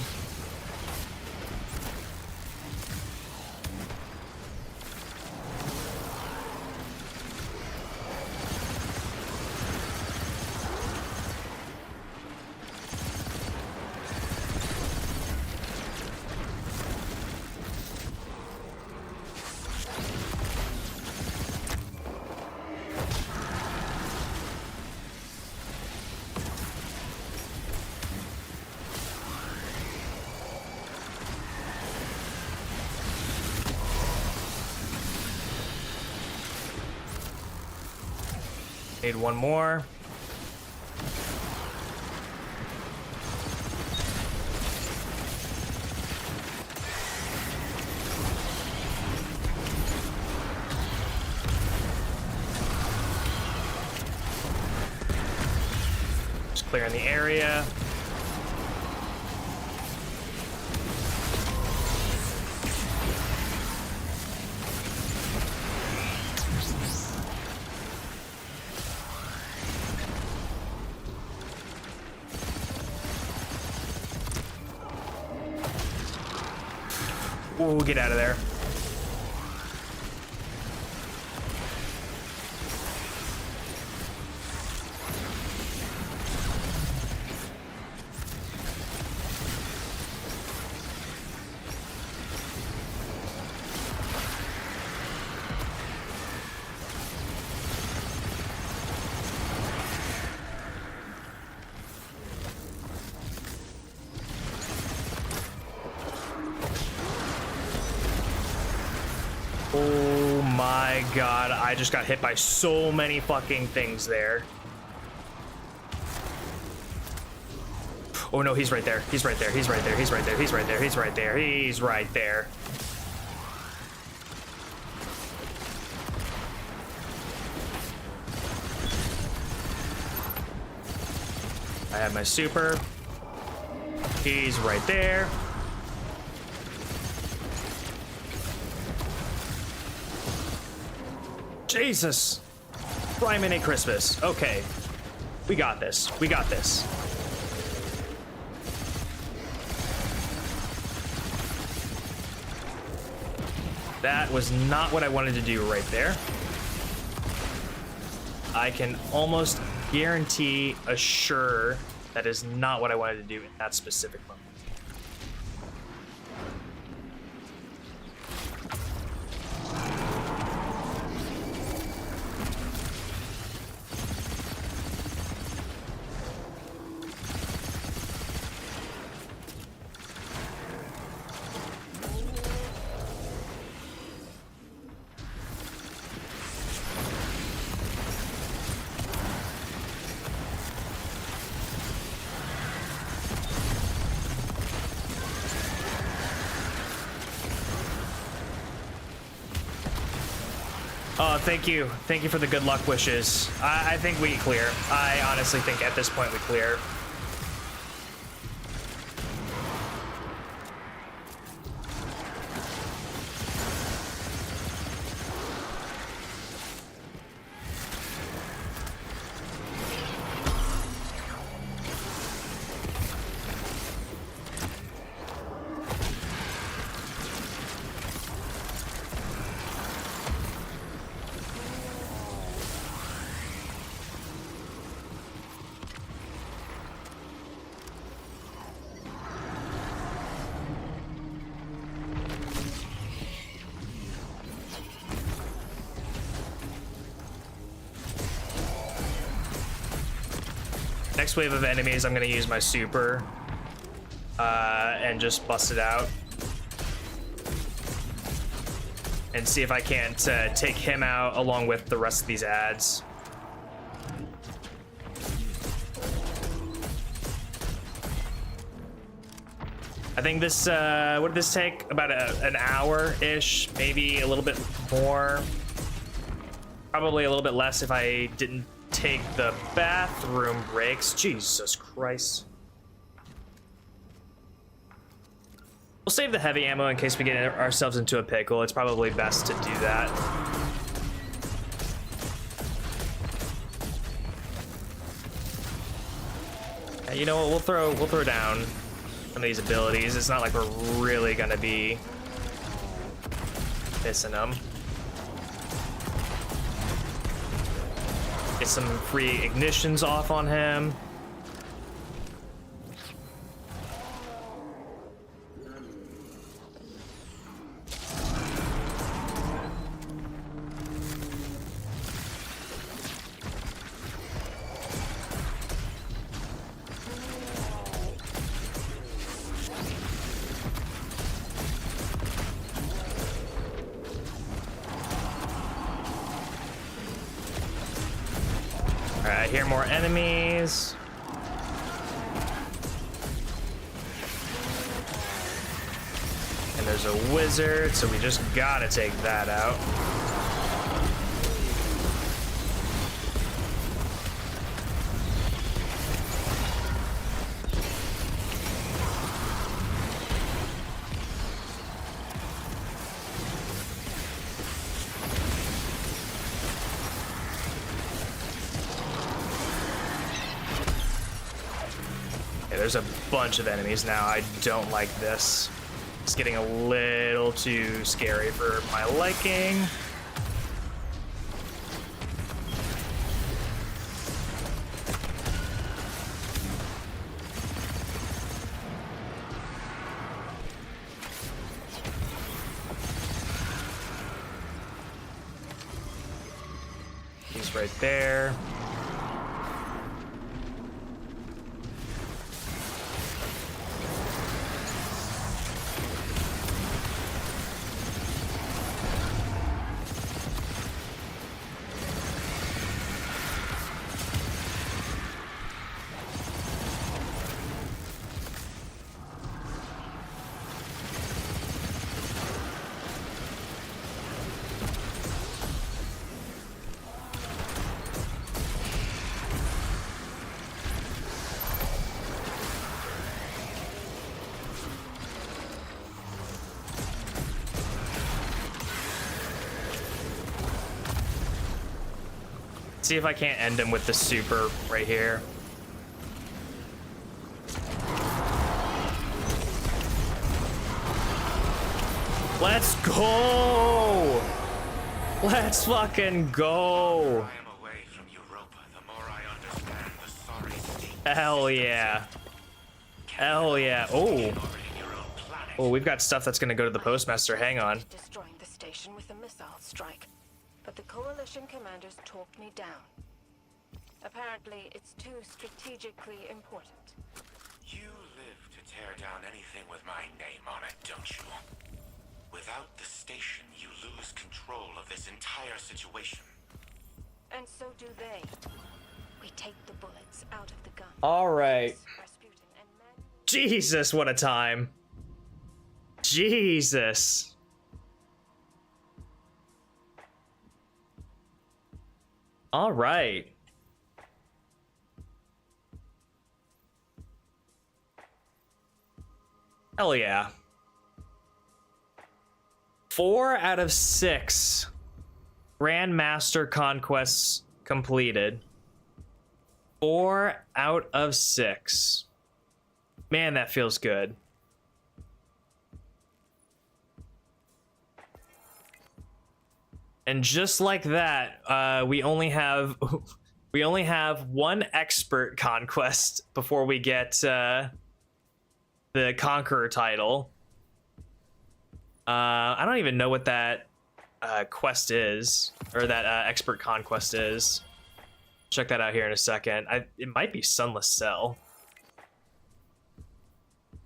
Need one more. Just clearing the area. Ooh, get out of there. Oh my god, I just got hit by so many fucking things there. Oh no, he's right there. He's right there. He's right there. He's right there. He's right there. He's right there. He's right there. I have my super. He's right there. Jesus! Rhymin' a Christmas. Okay. We got this. We got this. That was not what I wanted to do right there. I can almost guarantee, assure, that is not what I wanted to do in that specific moment. Oh, thank you. Thank you for the good luck wishes. I think we clear. I honestly think at this point we clear. Next wave of enemies, I'm gonna use my super and just bust it out. And see if I can't take him out along with the rest of these ads. I think this, what did this take? About an hour-ish, maybe a little bit more. Probably a little bit less if I didn't take the bathroom breaks. Jesus Christ. We'll save the heavy ammo in case we get ourselves into a pickle. It's probably best to do that. You know what? We'll throw down some of these abilities. It's not like we're really gonna be missing them. Get some free ignitions off on him. I hear more enemies. And there's a wizard, so we just gotta take that out. There's a bunch of enemies now. I don't like this. It's getting a little too scary for my liking. He's right there. See if I can't end him with the super right here. Let's go! Let's fucking go! Hell yeah. Hell yeah. Oh. Oh, we've got stuff that's gonna go to the Postmaster. Hang on. Destroying the station with a missile strike. But the Coalition commanders talked me down. Apparently, it's too strategically important. You live to tear down anything with my name on it, don't you? Without the station, you lose control of this entire situation. And so do they. We take the bullets out of the gun. All right. Rasputin and men. Jesus, what a time. Jesus. All right. Hell yeah. 4 out of 6 Grandmaster conquests completed. 4 out of 6. Man, that feels good. And just like that, we only have one expert conquest before we get the Conqueror title. I don't even know what that quest is, or that expert conquest is. Check that out here in a second. It might be Sunless Cell.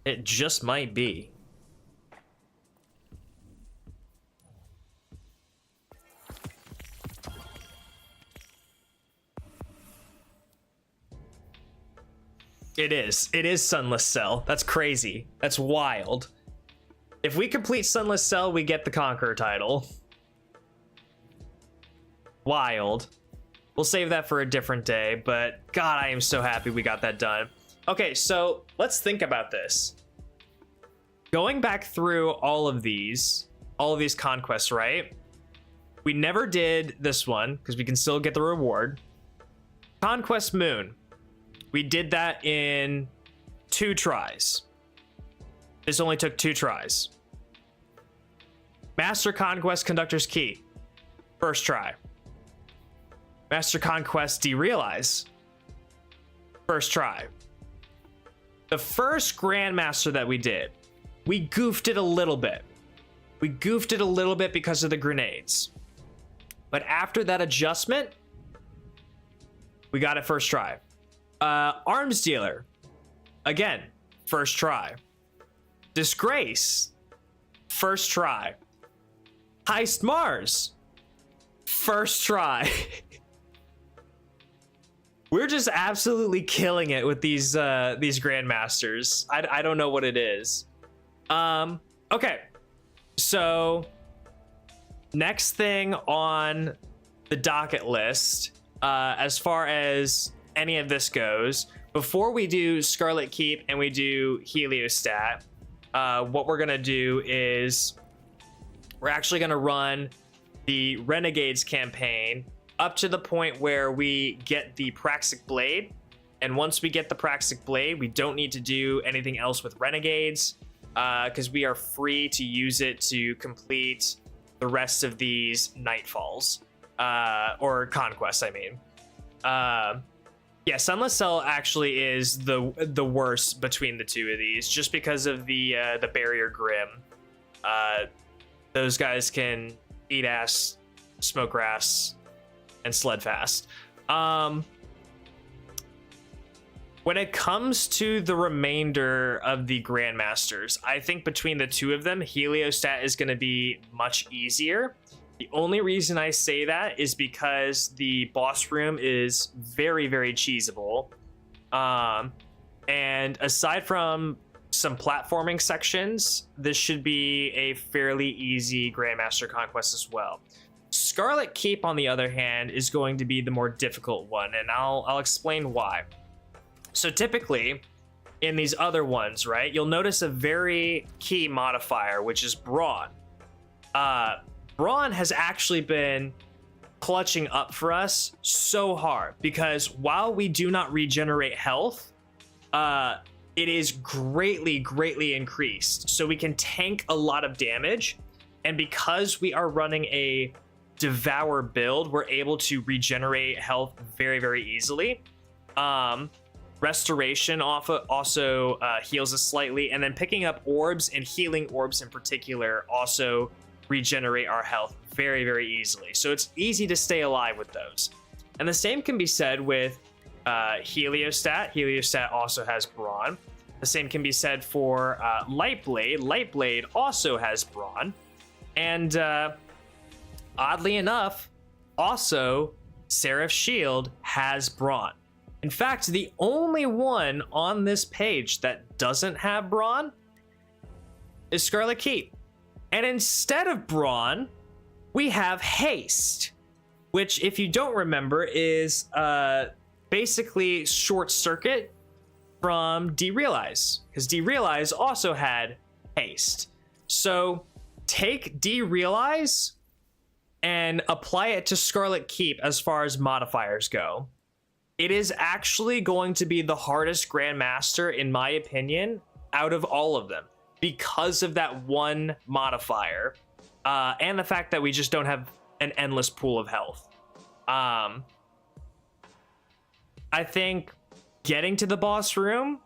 It just might be. It is. It is Sunless Cell. That's crazy. That's wild. If we complete Sunless Cell, we get the Conqueror title. Wild. We'll save that for a different day, but God, I am so happy we got that done. Okay, so let's think about this. Going back through all of these conquests, right? We never did this one because we can still get the reward. Conquest Moon. We did that in 2 tries. This only took 2 tries. Master Conquest Conductor's Key. First try. Master Conquest Derealize. First try. The first Grandmaster that we did, we goofed it a little bit. We goofed it a little bit because of the grenades. But after that adjustment, we got it first try. Arms Dealer. Again, first try. Disgrace. First try. Heist Mars. First try. We're just absolutely killing it with these Grandmasters. I don't know what it is. Okay. So next thing on the docket list, as far as any of this goes, before we do Scarlet Keep and we do Heliostat, what we're gonna do is we're actually gonna run the Renegades campaign up to the point where we get the Praxic Blade. And once we get the Praxic Blade, we don't need to do anything else with Renegades, because we are free to use it to complete the rest of these Nightfalls, or Conquest, I mean. Yeah, Sunless Cell actually is the worst between the two of these, just because of the Barrier Grim. Those guys can eat ass, smoke grass, and sled fast. When it comes to the remainder of the Grandmasters, I think between the two of them, Heliostat is going to be much easier. The only reason I say that is because the boss room is very, very cheesable. And aside from some platforming sections, this should be a fairly easy Grandmaster Conquest as well. Scarlet Keep, on the other hand, is going to be the more difficult one, and I'll explain why. So typically, in these other ones, right, you'll notice a very key modifier, which is Brawn. Brawn has actually been clutching up for us so hard, because while we do not regenerate health, it is greatly increased. So we can tank a lot of damage, and because we are running a Devour build, we're able to regenerate health very, very easily. Restoration also heals us slightly, and then picking up orbs and healing orbs in particular also regenerate our health very, very easily. So it's easy to stay alive with those. And the same can be said with Heliostat. Heliostat also has Brawn. The same can be said for Lightblade. Lightblade also has Brawn. And oddly enough, also Seraph's Shield has Brawn. In fact, the only one on this page that doesn't have Brawn is Scarlet Keep. And instead of Brawn, we have Haste, which, if you don't remember, is basically Short Circuit from Derealize, because Derealize also had Haste. So take Derealize and apply it to Scarlet Keep as far as modifiers go. It is actually going to be the hardest Grandmaster, in my opinion, out of all of them, because of that one modifier, and the fact that we just don't have an endless pool of health. I think getting to the boss room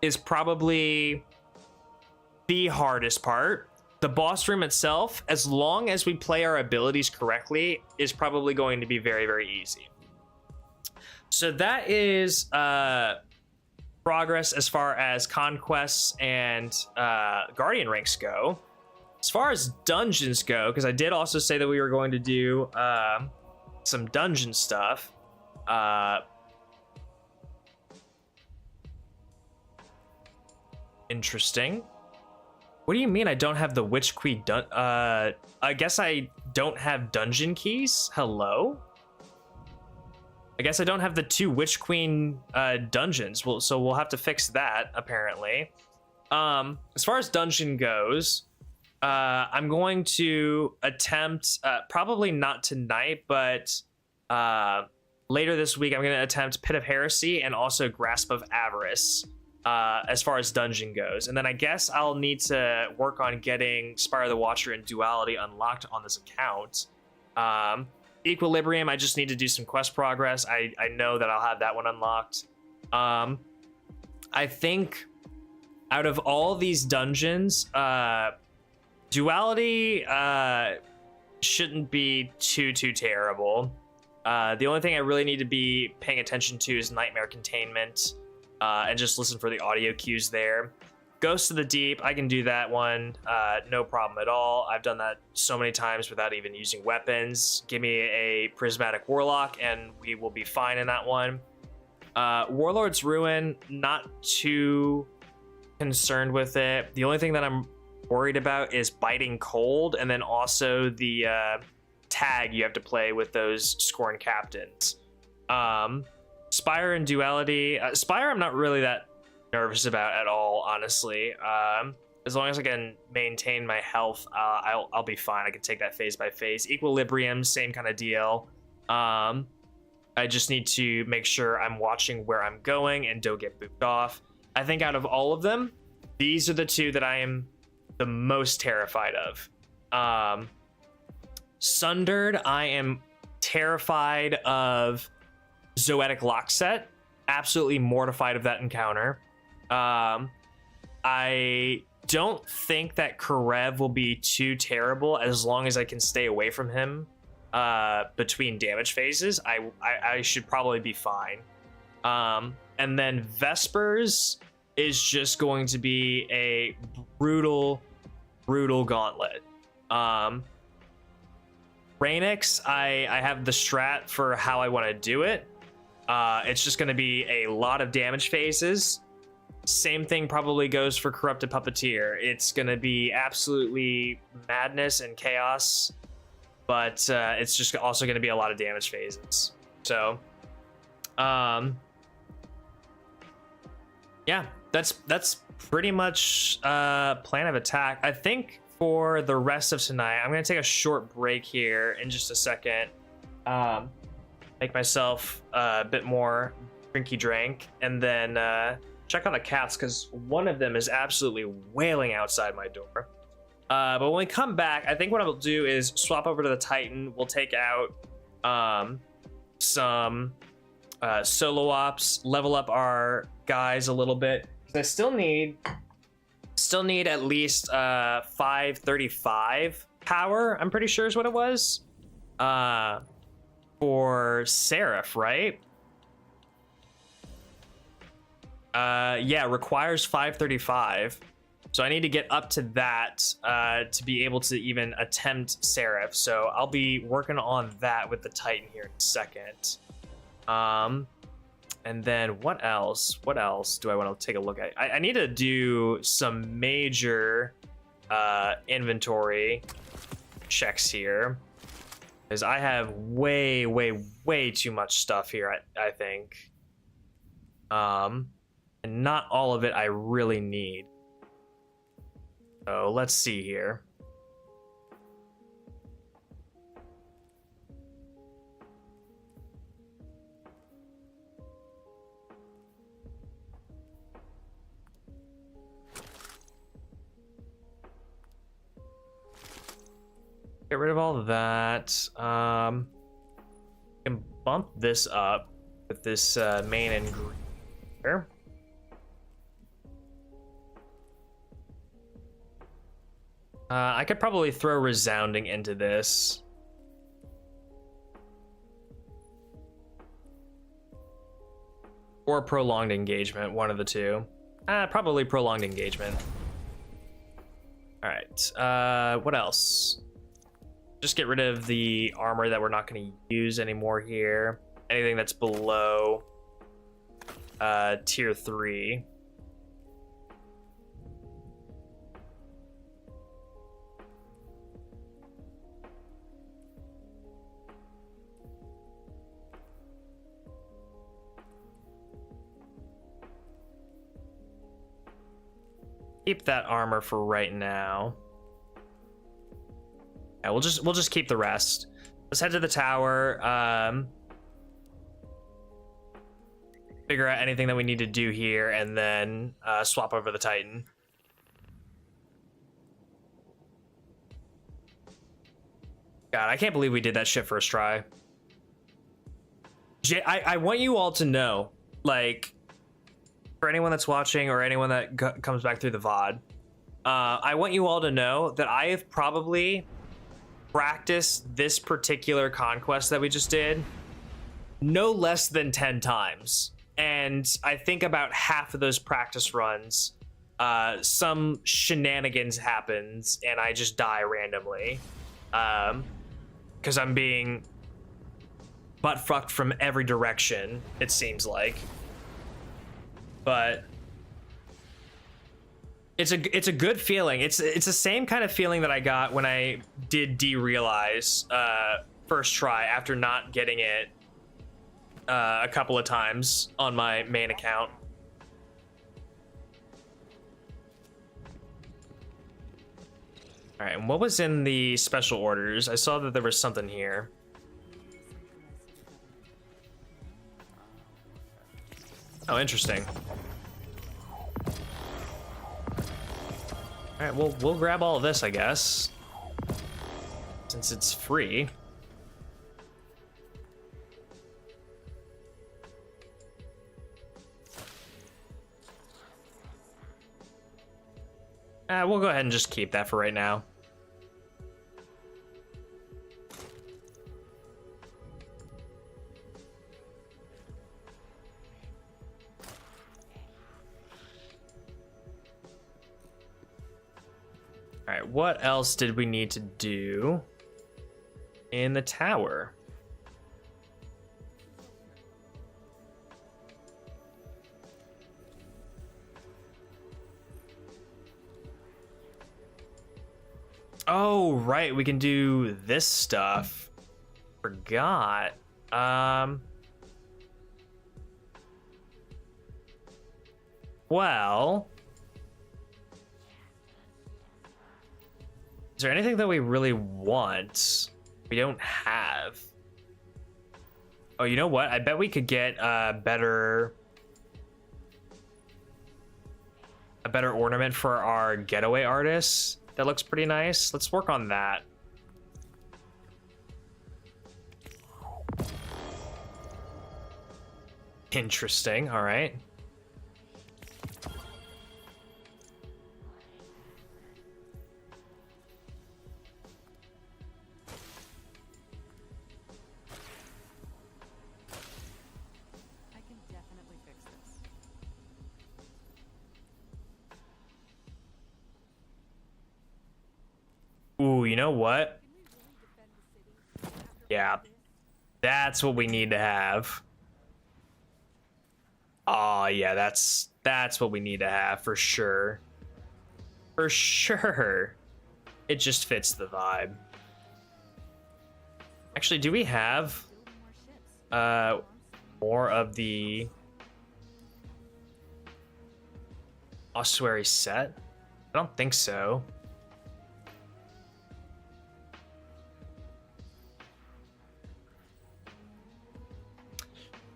is probably the hardest part. The boss room itself, as long as we play our abilities correctly, is probably going to be very, very easy. So that is progress as far as conquests and guardian ranks go. As far as dungeons go, because I did also say that we were going to do some dungeon stuff. Interesting. What do you mean I don't have the Witch Queen I guess I don't have dungeon keys? Hello? I guess I don't have the 2 Witch Queen dungeons. Well, so we'll have to fix that, apparently. As far as dungeon goes, I'm going to attempt, probably not tonight, but later this week, I'm going to attempt Pit of Heresy and also Grasp of Avarice. As far as dungeon goes, and then I guess I'll need to work on getting Spire of the Watcher and Duality unlocked on this account. Equilibrium, I just need to do some quest progress. I know that I'll have that one unlocked. I think out of all these dungeons, Duality shouldn't be too terrible. The only thing I really need to be paying attention to is Nightmare Containment. And just listen for the audio cues there. Ghost of the Deep, I can do that one, no problem at all. I've done that so many times without even using weapons. Give me a Prismatic Warlock and we will be fine in that one. Warlord's Ruin, not too concerned with it. The only thing that I'm worried about is Biting Cold, and then also the tag you have to play with those Scorn Captains. Spire and Duality. Spire I'm not really that nervous about at all, honestly. As long as I can maintain my health, I'll be fine. I can take that phase by phase. Equilibrium, same kind of deal. I just need to make sure I'm watching where I'm going and don't get booped off. I think out of all of them, these are the 2 that I am the most terrified of. Sundered, I am terrified of Zoetic Lockset. Absolutely mortified of that encounter. I don't think that Karev will be too terrible as long as I can stay away from him between damage phases. I should probably be fine. And then Vespers is just going to be a brutal gauntlet. Rainix, I have the strat for how I want to do it. It's just going to be a lot of damage phases. Same thing probably goes for Corrupted Puppeteer. It's going to be absolutely madness and chaos, but it's just also going to be a lot of damage phases. So, yeah, that's pretty much plan of attack. I think for the rest of tonight, I'm going to take a short break here in just a second. Make myself a bit more drinky drink, and then check on the cats, because one of them is absolutely wailing outside my door. But when we come back, I think what I'll do is swap over to the Titan. We'll take out some solo ops, level up our guys a little bit. I still need at least 535 power, I'm pretty sure is what it was. For Seraph, right? Yeah, requires 535. So I need to get up to that to be able to even attempt Seraph. So I'll be working on that with the Titan here in a second. And then what else? What else do I want to take a look at? I need to do some major inventory checks here, because I have way too much stuff here, I think. And not all of it I really need. So let's see here. Get rid of all of that. Can bump this up with this main ingredient here. I could probably throw Resounding into this. Or prolonged engagement, one of the two. Probably prolonged engagement. All right, what else? Just get rid of the armor that we're not going to use anymore here. Anything that's below tier 3. Keep that armor for right now. Yeah, we'll just keep the rest. Let's head to the tower. Figure out anything that we need to do here, and then swap over the Titan. God, I can't believe we did that shit first try. I want you all to know, like, for anyone that's watching or anyone that comes back through the VOD, I want you all to know that I have probably practiced this particular conquest that we just did no less than 10 times. And I think about half of those practice runs, some shenanigans happens and I just die randomly. Because I'm being butt fucked from every direction, it seems like. But it's a good feeling. It's the same kind of feeling that I got when I did derealize first try after not getting it a couple of times on my main account. All right, and what was in the special orders? I saw that there was something here. Oh, interesting. All right, we'll grab all of this, I guess, since it's free. We'll go ahead and just keep that for right now. All right, what else did we need to do in the tower? Oh, right, we can do this stuff. Forgot. Well, is there anything that we really want? We don't have. Oh, you know what? I bet we could get a better ornament for our getaway artists. That looks pretty nice. Let's work on that. Interesting. All right. Ooh, you know what? Yeah, that's what we need to have. Oh yeah, that's what we need to have for sure. For sure. It just fits the vibe. Actually, do we have more of the ossuary set? I don't think so.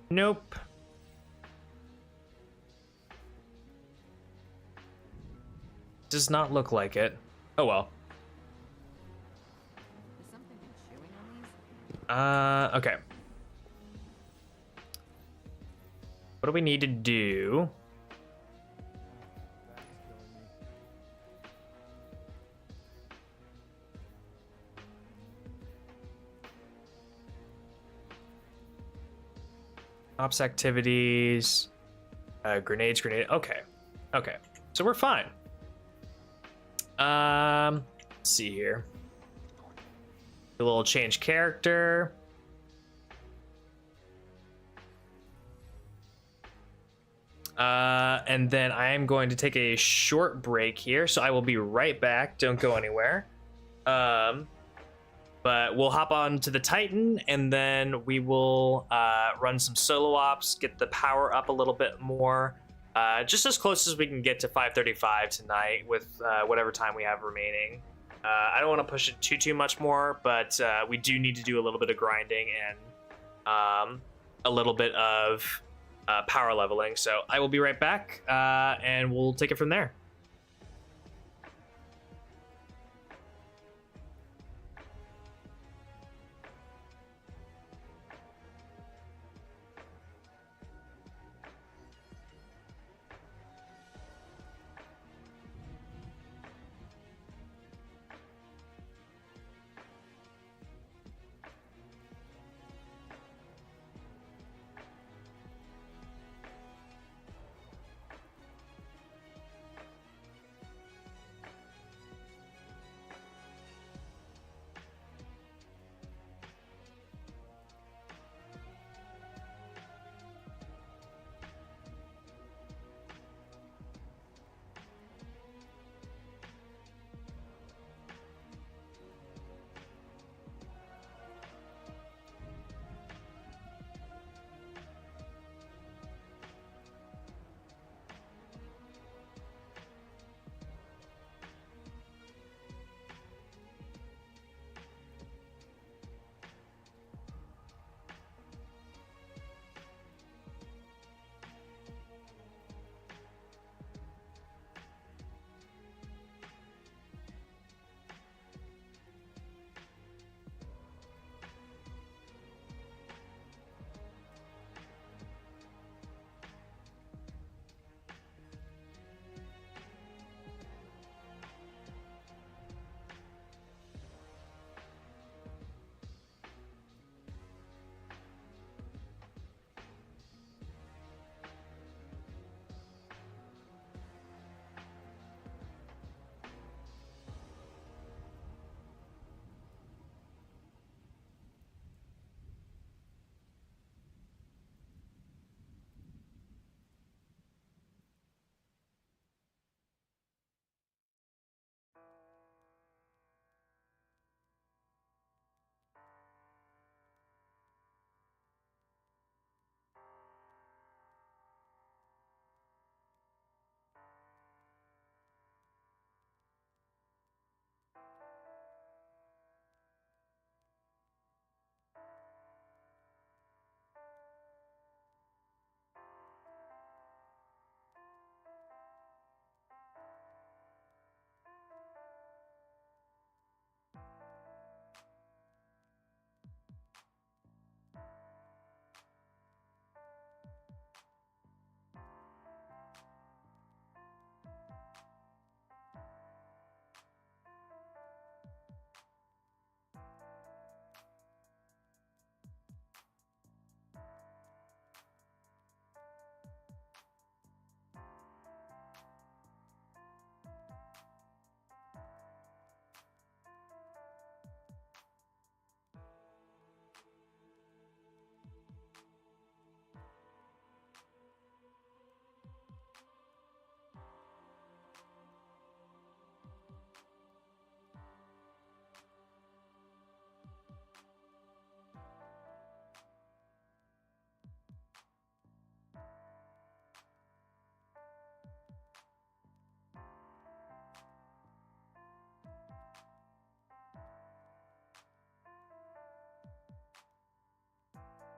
Nope. Does not look like it. Oh well. Okay. What do we need to do? Ops activities. Grenades, grenade. Okay. Okay. So we're fine. Let's see here. A little change character. And then I am going to take a short break here, so I will be right back. Don't go anywhere. But we'll hop on to the Titan, and then we will run some solo ops, get the power up a little bit more, just as close as we can get to 535 tonight with whatever time we have remaining. I don't want to push it too much more, but we do need to do a little bit of grinding and a little bit of power leveling. So I will be right back, and we'll take it from there.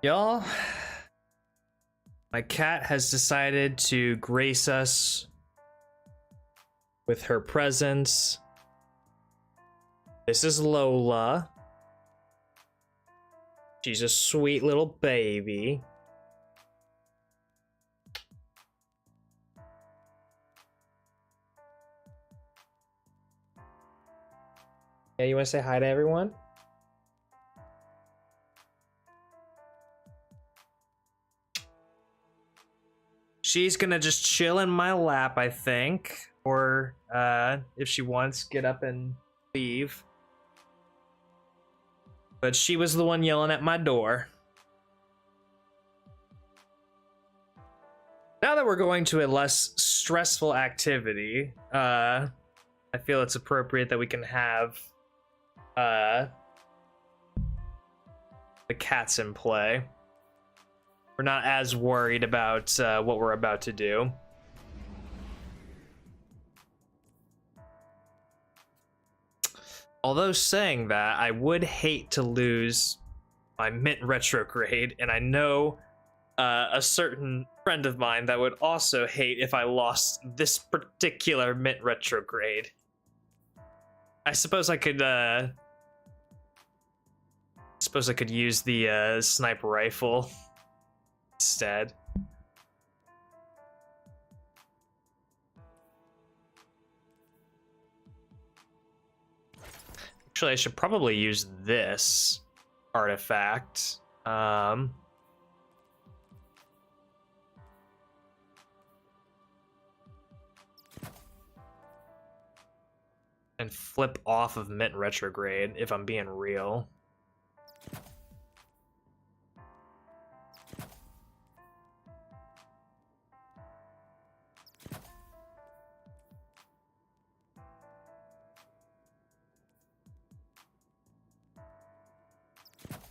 Y'all, my cat has decided to grace us with her presence. This is Lola. She's a sweet little baby. Yeah, you want to say hi to everyone? she's gonna just chill in my lap, I think. Or if she wants, get up and leave. But she was the one yelling at my door. Now that we're going to a less stressful activity, I feel it's appropriate that we can have the cats in play. We're not as worried about what we're about to do. Although saying that, I would hate to lose my Mint retrograde, and I know a certain friend of mine that would also hate if I lost this particular Mint retrograde. I suppose I could use the sniper rifle instead. Actually, I should probably use this artifact. And flip off of Mint retrograde if I'm being real.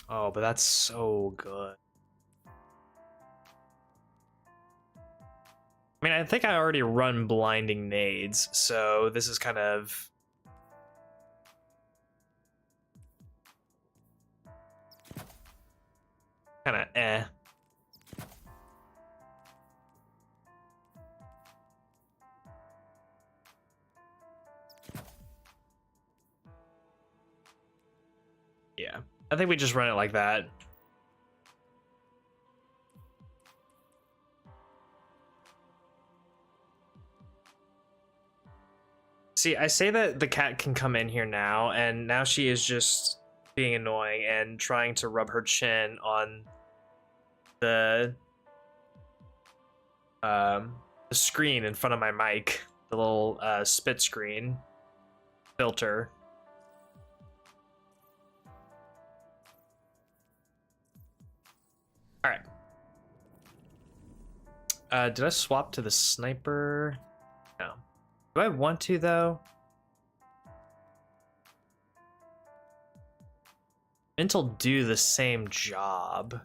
Oh, but that's so good. I mean, I think I already run blinding nades, so this is kind of eh. Yeah, I think we just run it like that. See, I say that the cat can come in here now, and now she is just being annoying and trying to rub her chin on the screen in front of my mic, the little spit screen filter. All right. Did I swap to the sniper? No. Do I want to though? Mint'll do the same job.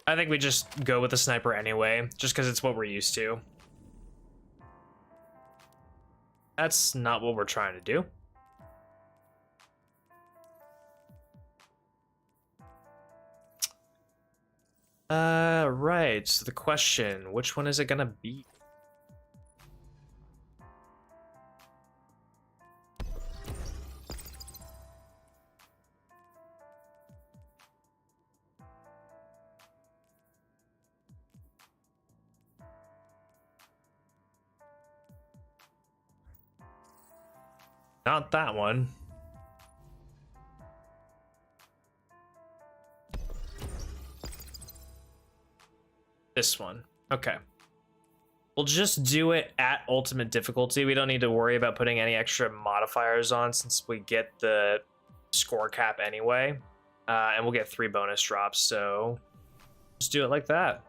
I think we just go with the sniper anyway, just because it's what we're used to. That's not what we're trying to do. Right, so the question, which one is it gonna be? Not that one. This one. Okay. We'll just do it at ultimate difficulty. We don't need to worry about putting any extra modifiers on since we get the score cap anyway. And we'll get 3 bonus drops, so just do it like that.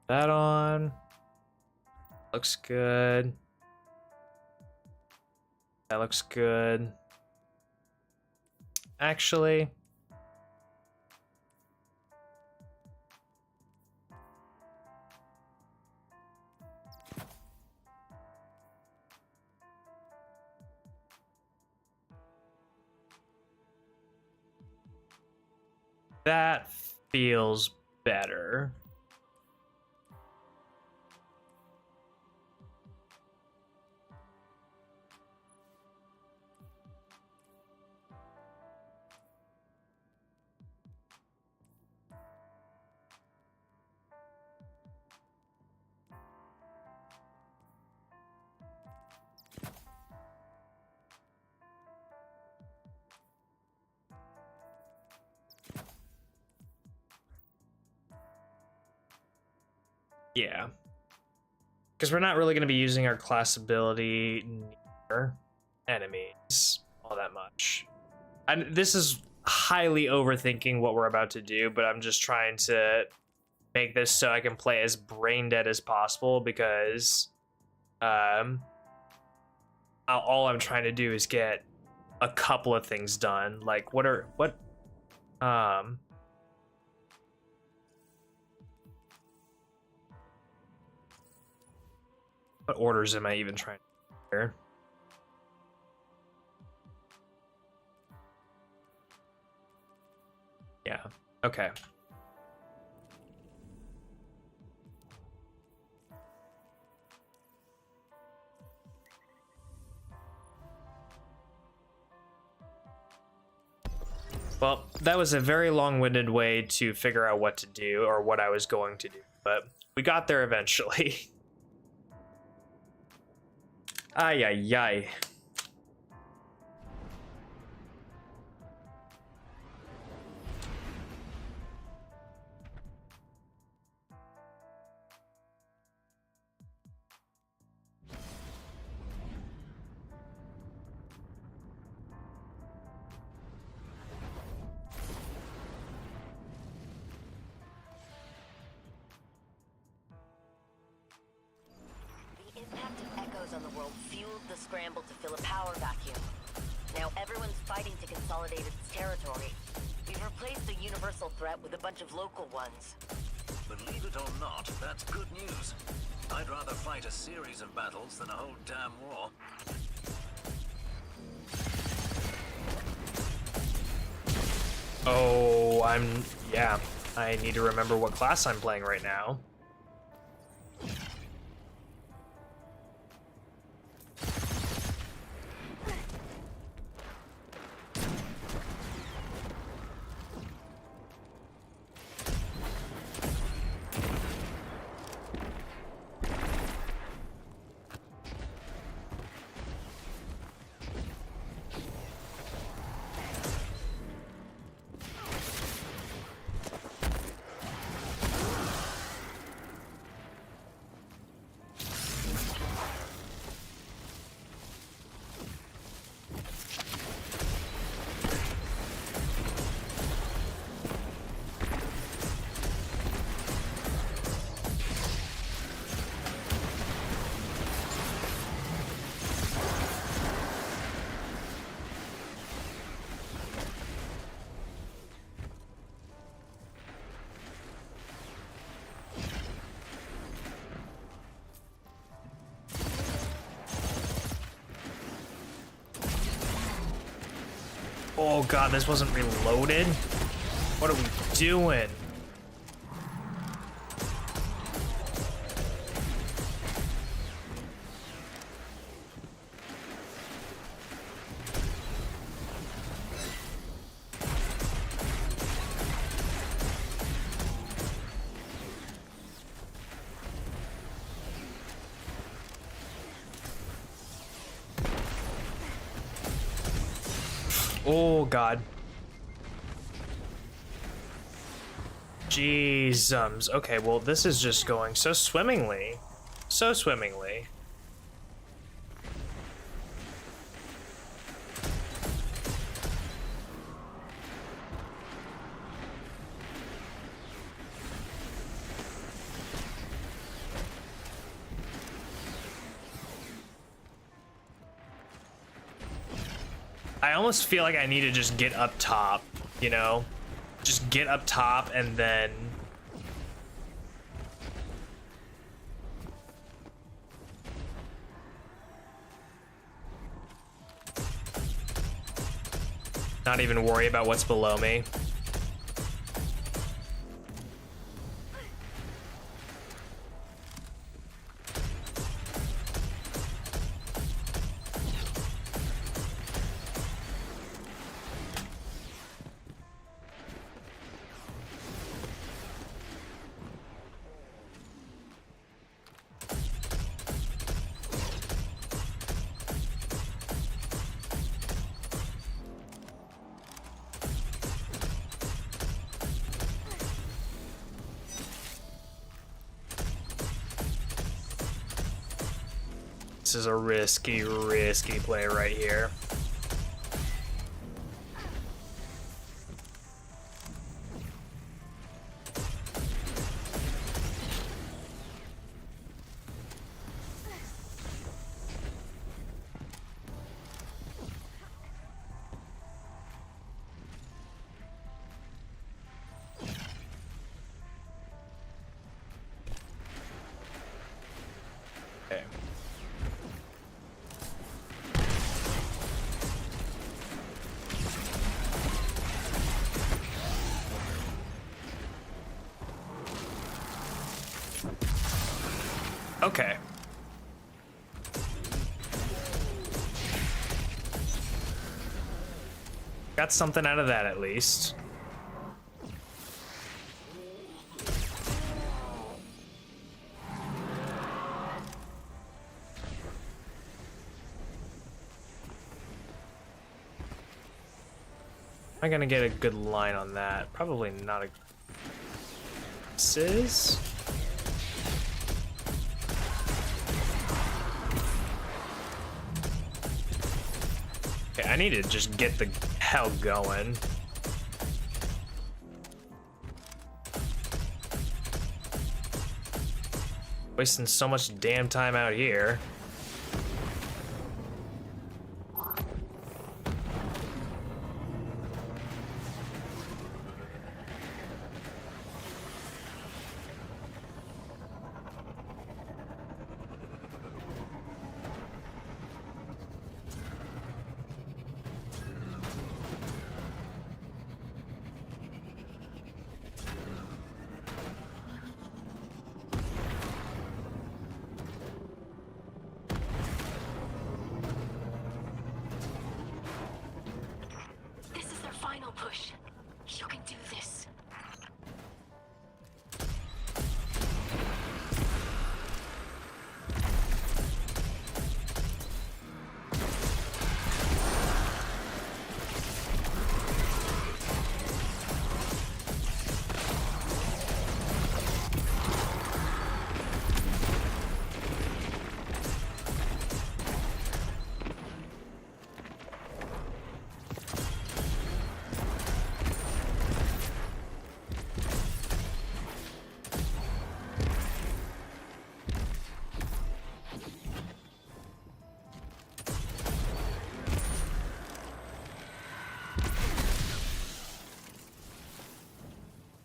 That on. Looks good. That looks good. Actually, that feels better. Yeah. Because we're not really going to be using our class ability near enemies all that much. And this is highly overthinking what we're about to do, but I'm just trying to make this so I can play as brain dead as possible, because all I'm trying to do is get a couple of things done. Like, what orders am I even trying to do here? Yeah, okay. Well, that was a very long-winded way to figure out what to do, or what I was going to do, but we got there eventually. Ay, ay, ay. The impact of echoes on the world fueled the scramble to fill a power vacuum. Now everyone's fighting to consolidate its territory. We've replaced the universal threat with a bunch of local ones. Believe it or not, that's good news. I'd rather fight a series of battles than a whole damn war. Oh, yeah. I need to remember what class I'm playing right now. Oh god, this wasn't reloaded? What are we doing? Oh god. Jeezums. Okay, well this is just going so swimmingly. So swimmingly. I almost feel like I need to just get up top, you know? Just get up top and then... not even worry about what's below me. This is a risky, risky play right here. Okay. Okay. Got something out of that at least. Am I gonna get a good line on that? Probably not a... This is... Okay, I need to just get the hell going. Wasting so much damn time out here. Push. You can do this.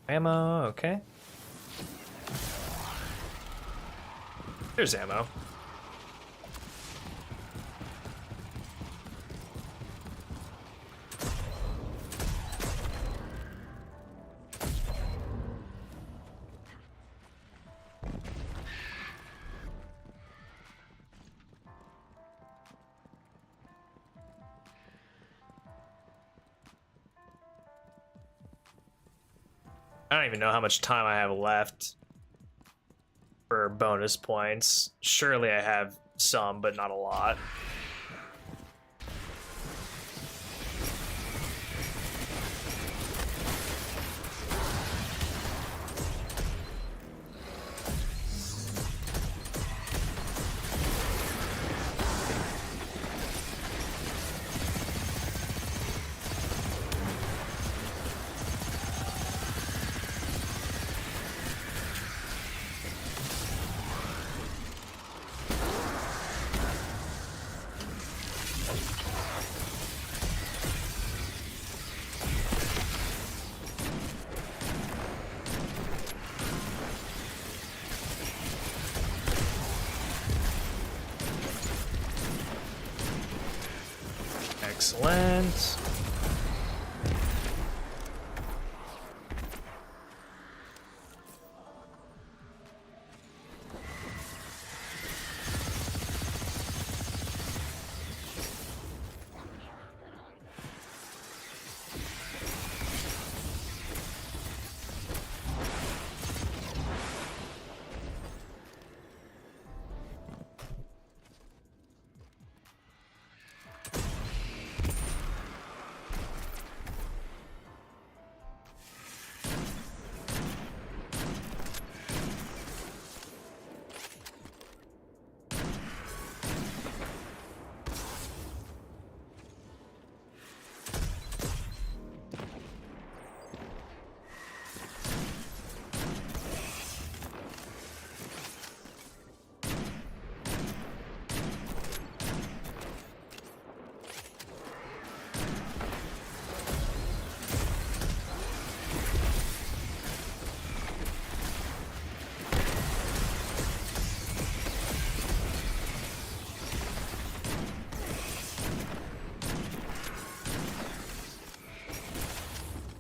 Ammo, okay. There's ammo. I don't even know how much time I have left for bonus points. Surely I have some, but not a lot. Excellent.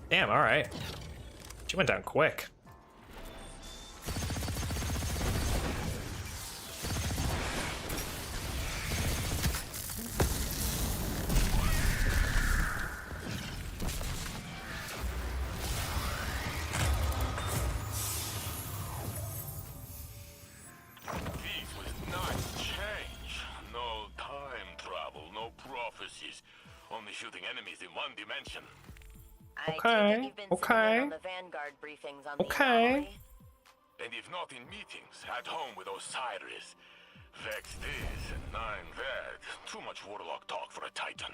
Damn, alright. She went down quick. This was not change. No time travel, no prophecies. Only shooting enemies in one dimension. I take Okay, it you've been sitting in on the Vanguard briefings on the anomaly? And if not in meetings, at home with Osiris. Vex this and nine that. Too much warlock talk for a Titan.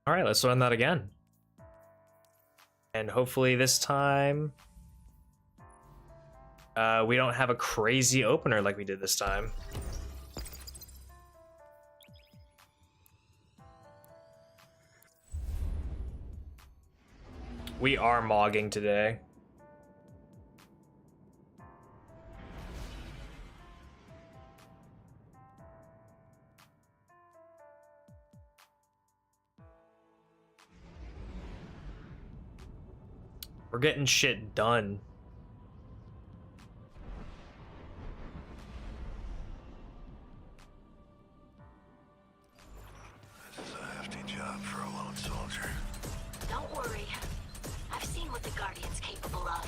All right, let's run that again. And hopefully this time we don't have a crazy opener like we did this time. We are mogging today. We're getting shit done. This is a hefty job for a lone soldier. Don't worry. I've seen what the Guardian's capable of.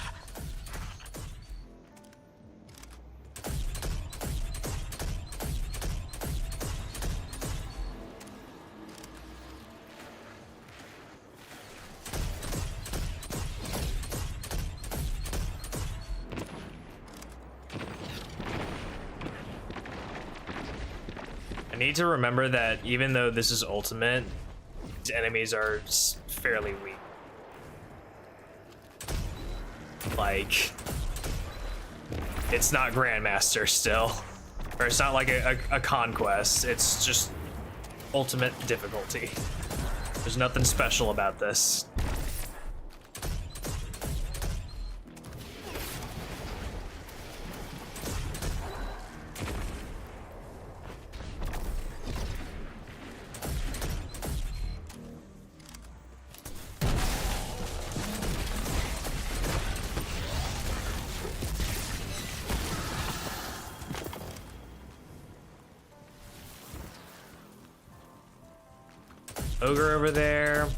I need to remember that even though this is ultimate, these enemies are fairly weak. Like, it's not Grandmaster still. Or it's not like a Conquest. It's just ultimate difficulty. There's nothing special about this. Ogre over there.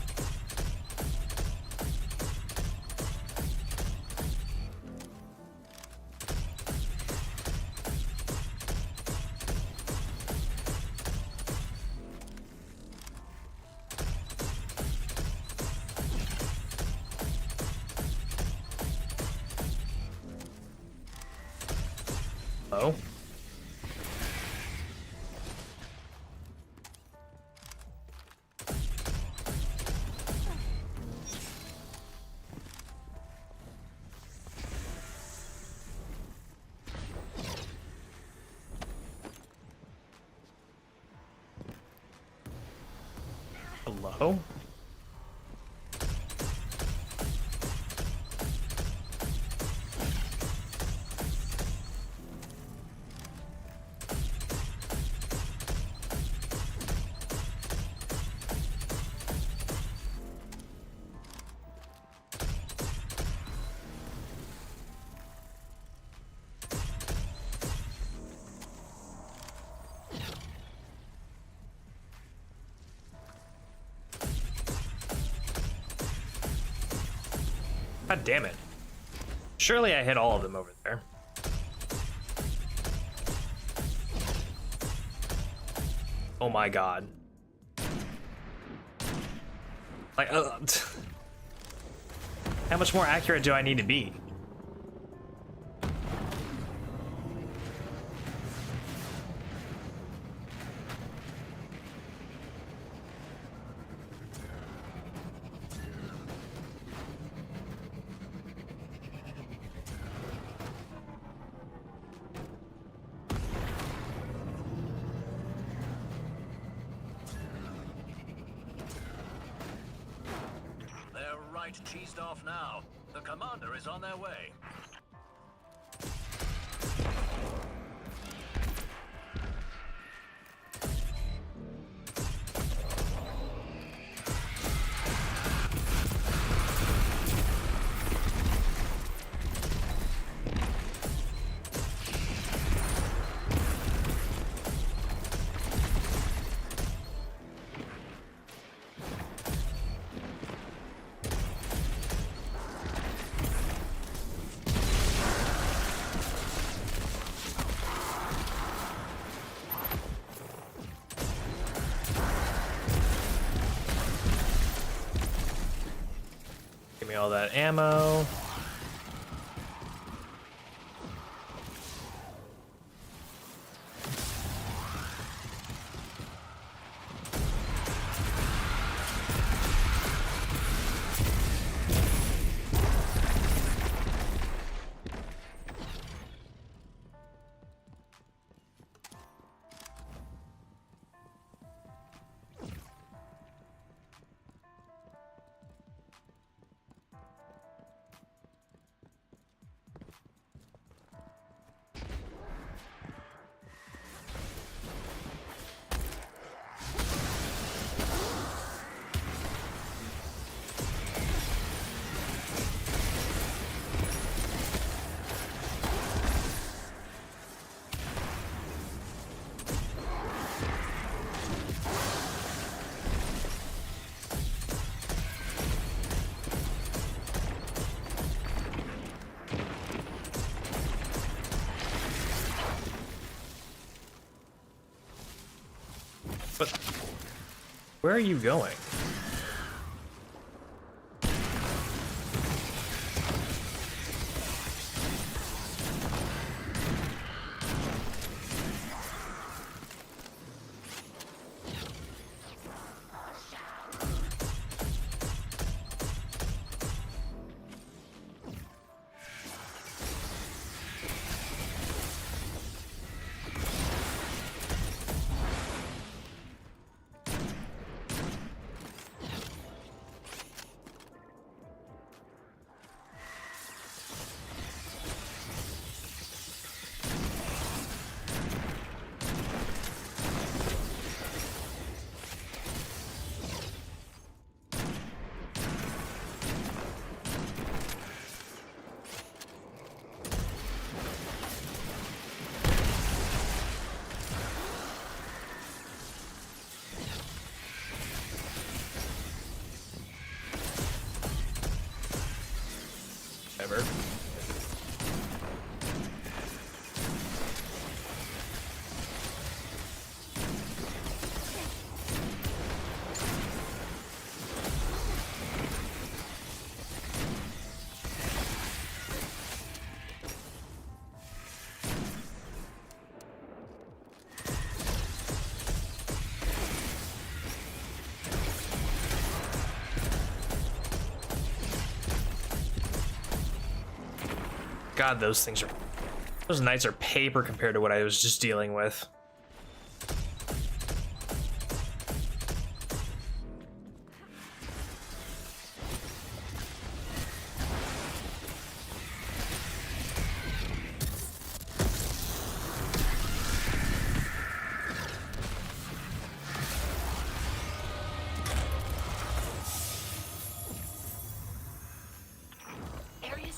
Oh. Hello? God damn it. Surely I hit all of them over there. Oh my god. Like, how much more accurate do I need to be? Cheesed off now. The commander is on their way. Give me all that ammo. But where are you going? Ever. God, those knights are paper compared to what I was just dealing with.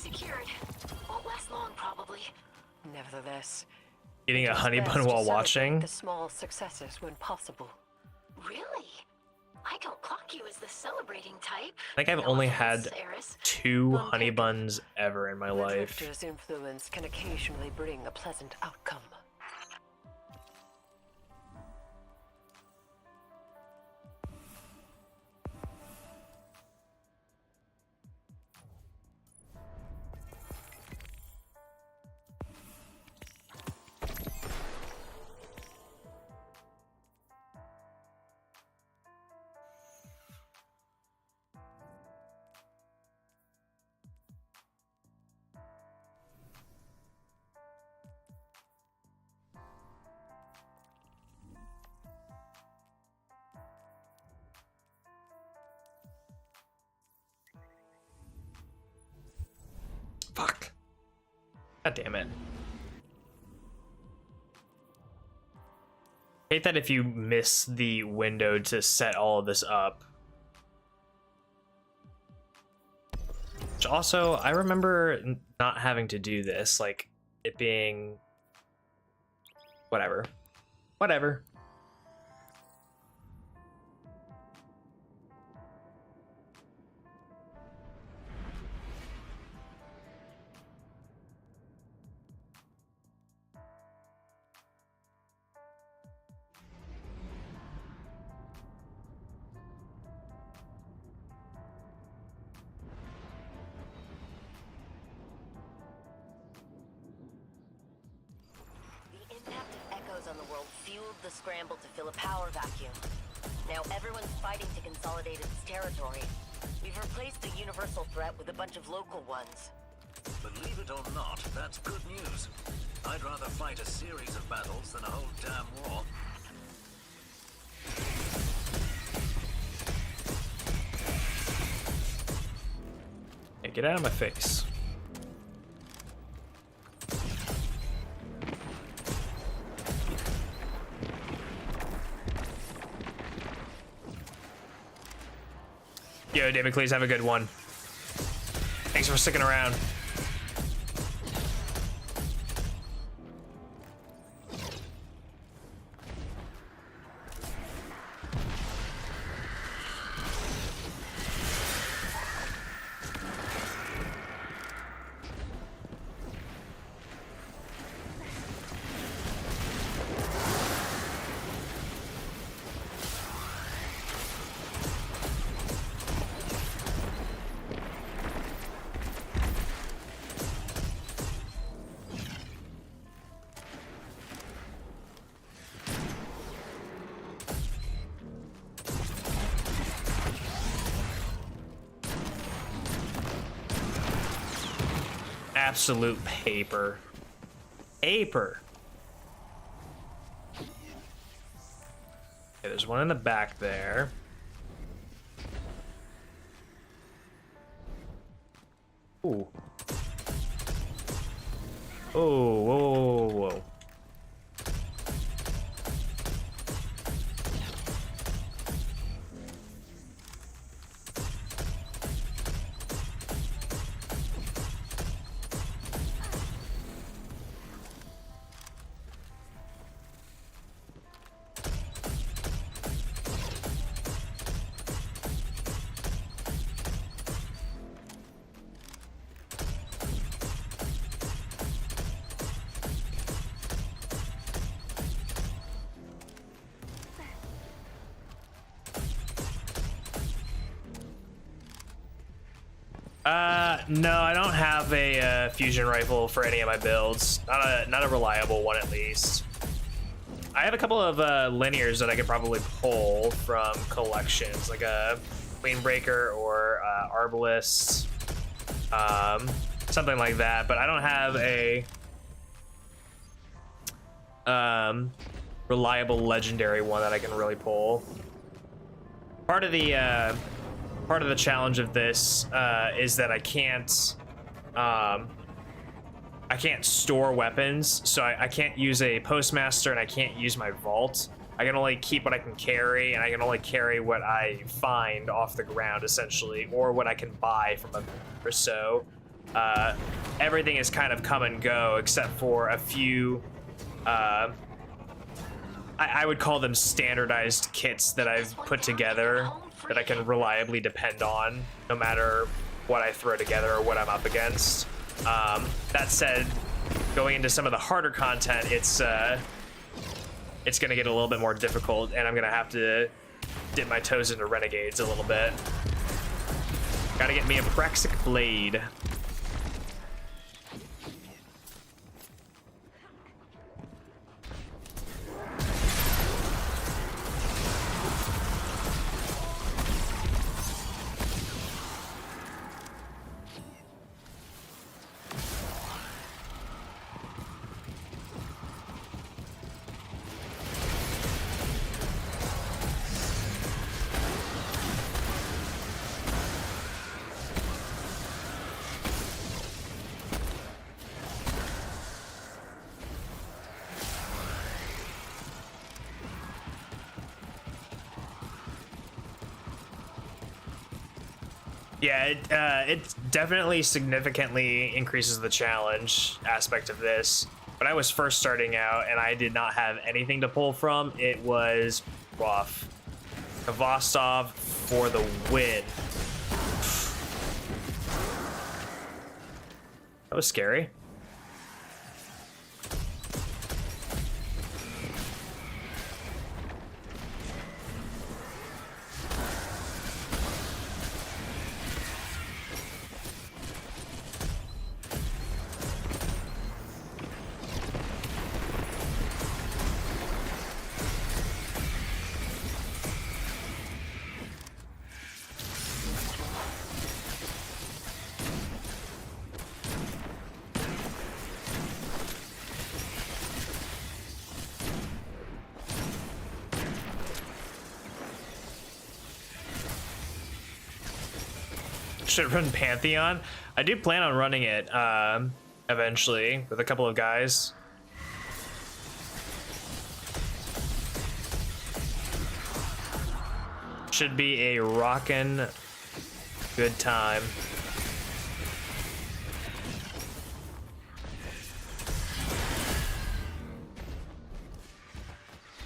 secured. Won't last long, probably. Nevertheless, Eating a honey best bun to while celebrate watching. the small successes when possible. Really? I don't clock you as the celebrating type. I think I've No only offense, had Eris. 2 None honey taken. buns ever in my The life. Drifter's influence can occasionally bring a pleasant outcome. Fuck. God damn it. Hate that if you miss the window to set all of this up. Which also, I remember not having to do this, like it being whatever. Whatever. The impact of echoes on the world fueled the scramble to fill a power vacuum. Now everyone's fighting to consolidate its territory. We've replaced the universal threat with a bunch of local ones. Believe it or not, that's good news. I'd rather fight a series of battles than a whole damn war. Hey, get out of my face. Yo, David, please have a good one. Thanks for sticking around. Absolute paper. Paper. Okay, there's one in the back there. Ooh. Oh, whoa, whoa, whoa, whoa. No, I don't have a fusion rifle for any of my builds. Not a reliable one, at least. I have a couple of linears that I could probably pull from collections, like a Queenbreaker or Arbalest, something like that. But I don't have a reliable legendary one that I can really pull. Part of the challenge of this is that I can't store weapons, so I can't use a Postmaster and I can't use my vault. I can only keep what I can carry, and I can only carry what I find off the ground, essentially, or what I can buy from a or so. everything is kind of come and go except for a few I would call them standardized kits that I've put together that I can reliably depend on no matter what I throw together or what I'm up against. That said, going into some of the harder content, it's gonna get a little bit more difficult, and I'm gonna have to dip my toes into renegades a little bit. Gotta get me a Praxic blade. Yeah, it definitely significantly increases the challenge aspect of this. When I was first starting out and I did not have anything to pull from, it was rough. Vostov for the win. That was scary. Should run Pantheon. I do plan on running it eventually with a couple of guys. Should be a rockin' good time.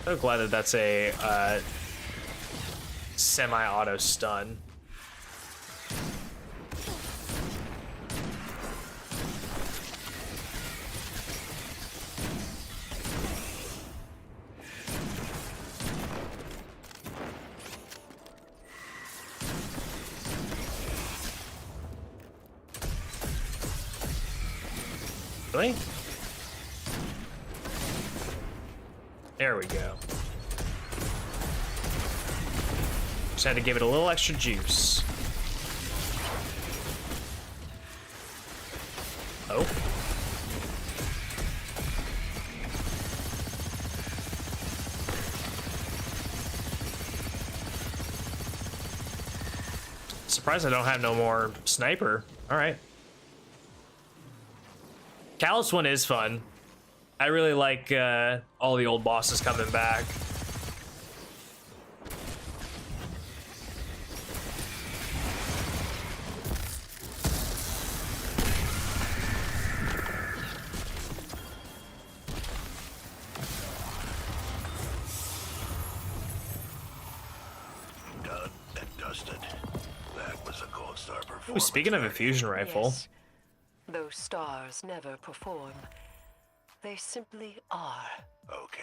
So glad that that's a semi-auto stun. Really? There we go. Just had to give it a little extra juice. Oh. Surprised I don't have no more sniper. All right. Callous one is fun. I really like all the old bosses coming back. Done and dusted. That was a gold star performance. Ooh, speaking of a fusion rifle. Yes. Those stars never perform. They simply are. Okay.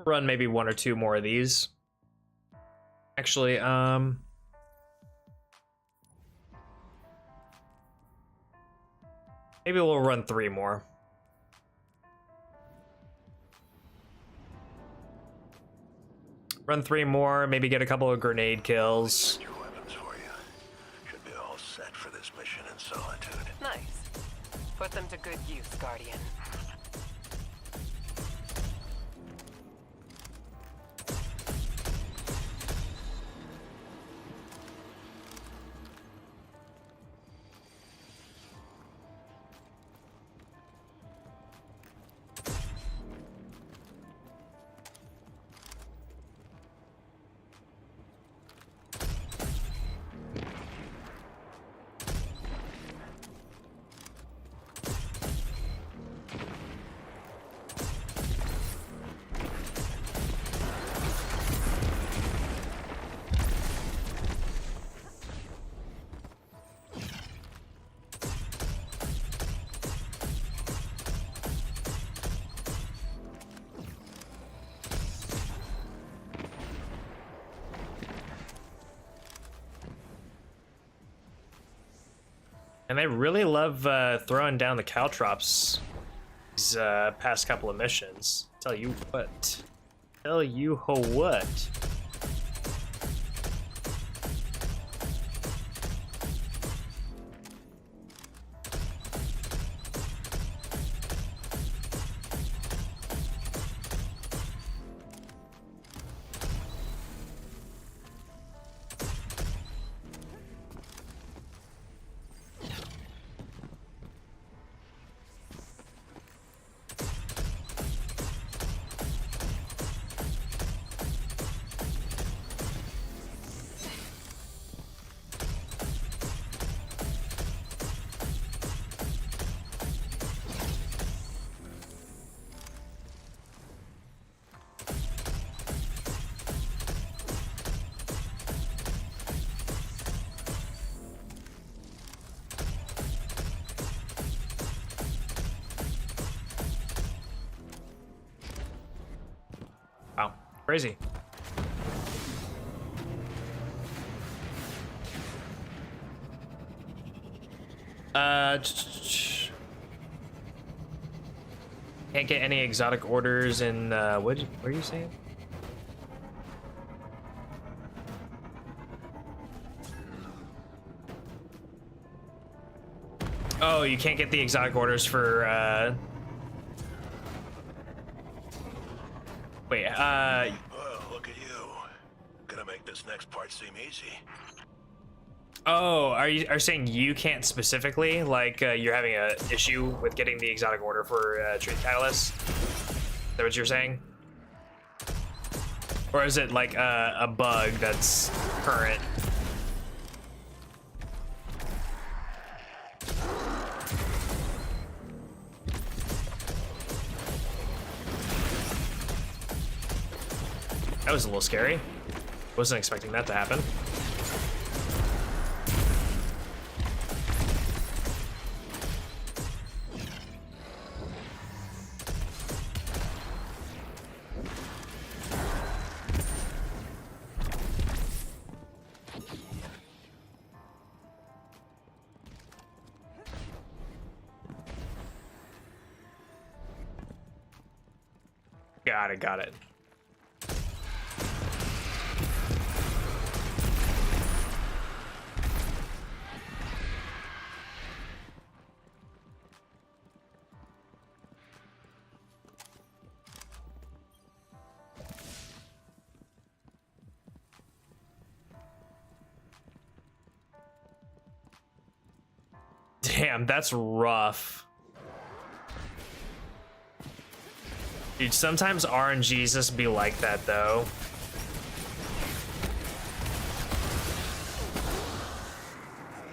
Run maybe one or two more of these. Actually, maybe we'll run 3 more. run 3 more, maybe get a couple of grenade kills. Your weapons for you. Should be all set for this mission in solitude. Nice. Put them to good use, Guardian. And I really love throwing down the caltrops these past couple of missions. Tell you what. Tell you what. Wow, crazy. Can't get any exotic orders in, what are you saying? Oh, you can't get the exotic orders for, wait, Well, look at you. Gonna make this next part seem easy. oh, are you saying you can't specifically? Like, you're having a issue with getting the exotic order for Treat Catalyst? Is that what you're saying? Or is it like a bug that's current? That was a little scary. Wasn't expecting that to happen. Got it. Damn, that's rough. Dude, sometimes RNGs just be like that, though.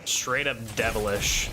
Straight up devilish.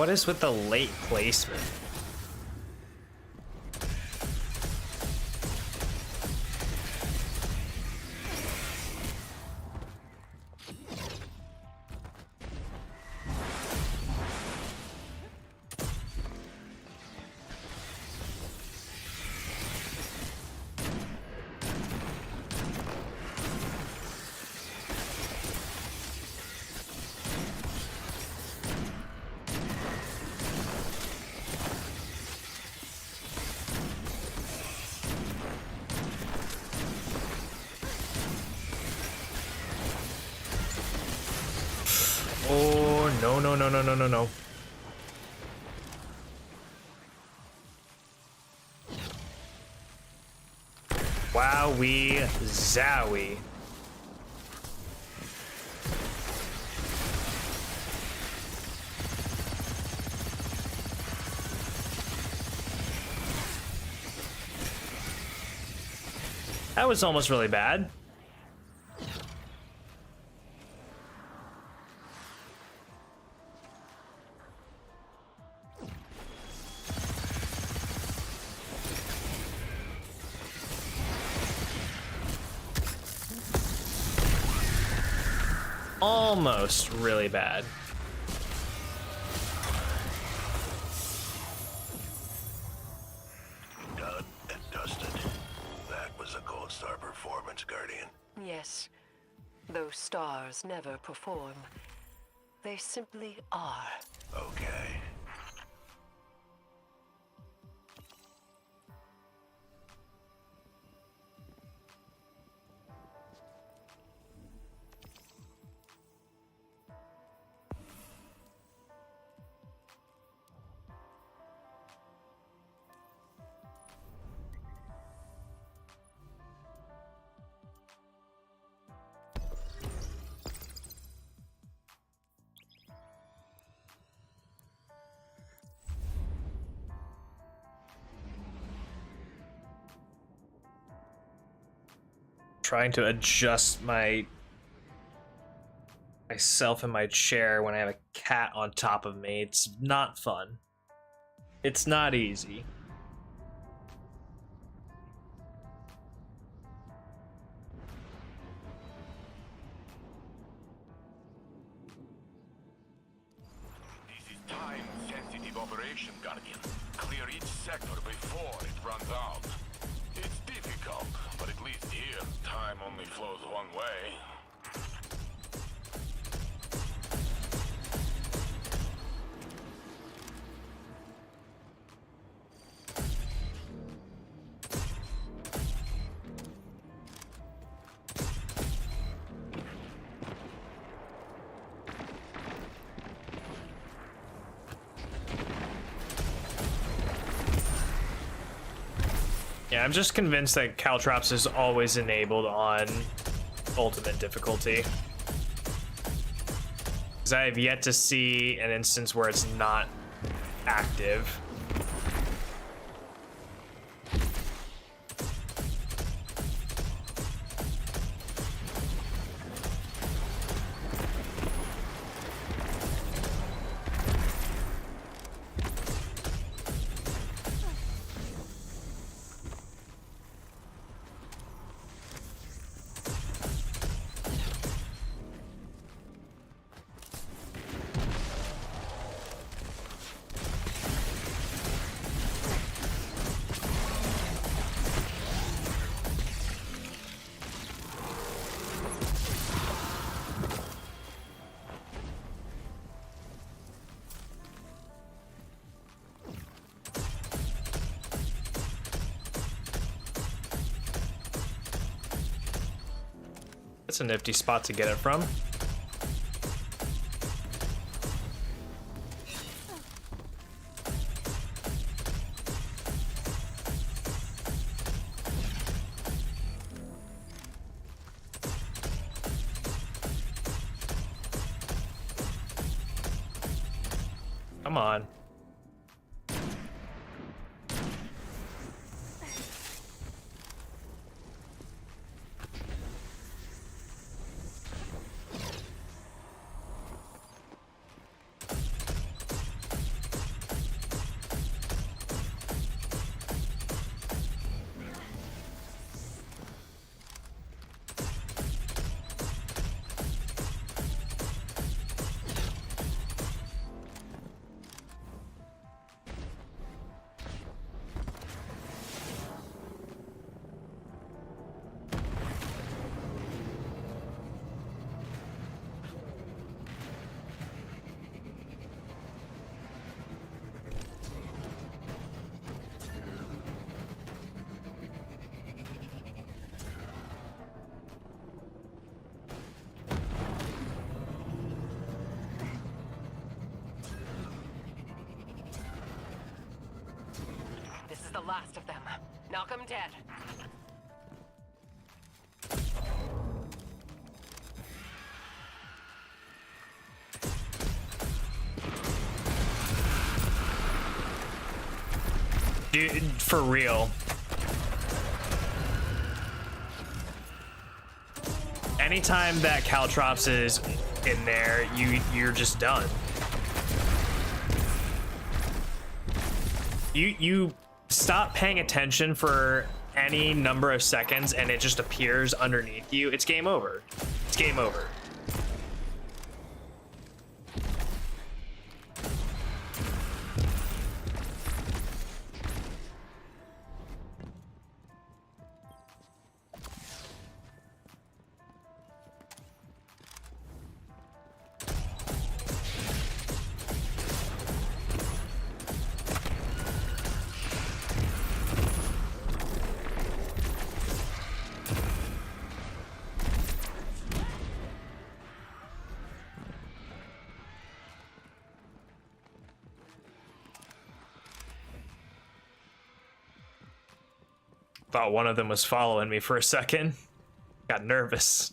What is with the late placement? Oh, no, no, no, no, no, no, no. Wowee zowie. That was almost really bad. Almost really bad. Done and dusted. That was a gold star performance, Guardian. Yes, those stars never perform. They simply are. Okay. Trying to adjust myself in my chair when I have a cat on top of me. It's not fun. It's not easy. This is time-sensitive operation, Guardian. Clear each sector before it runs out. It's difficult, but at least here, time only flows one way. Yeah, I'm just convinced that Caltrops is always enabled on ultimate difficulty. Because I have yet to see an instance where it's not active. That's a nifty spot to get it from. Come on. last of them. Knock 'em dead. Dude, for real. Anytime that Caltrops is in there, you're just done. You stop paying attention for any number of seconds and it just appears underneath you. It's game over. It's game over. Thought one of them was following me for a second. Got nervous.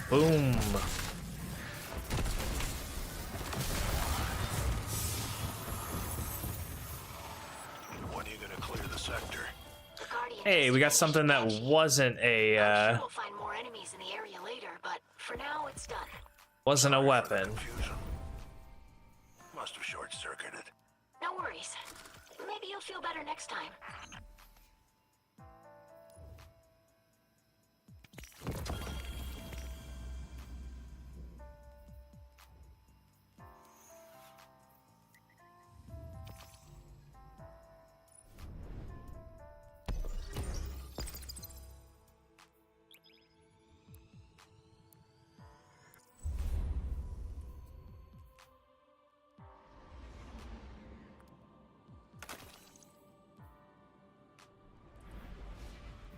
Boom. When are you gonna clear the sector? Hey, we got something that wasn't a I'm sure we'll find more enemies in the area later, but for now it's done. wasn't a weapon. Confusion. Must have short-circuited. No worries. Maybe you'll feel better next time.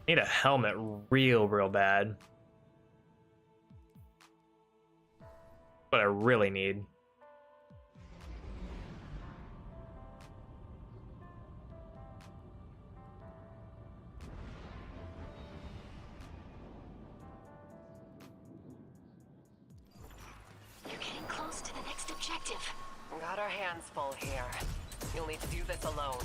Need a helmet real bad. What I really need. You're getting close to the next objective. Got our hands full here. You'll need to do this alone.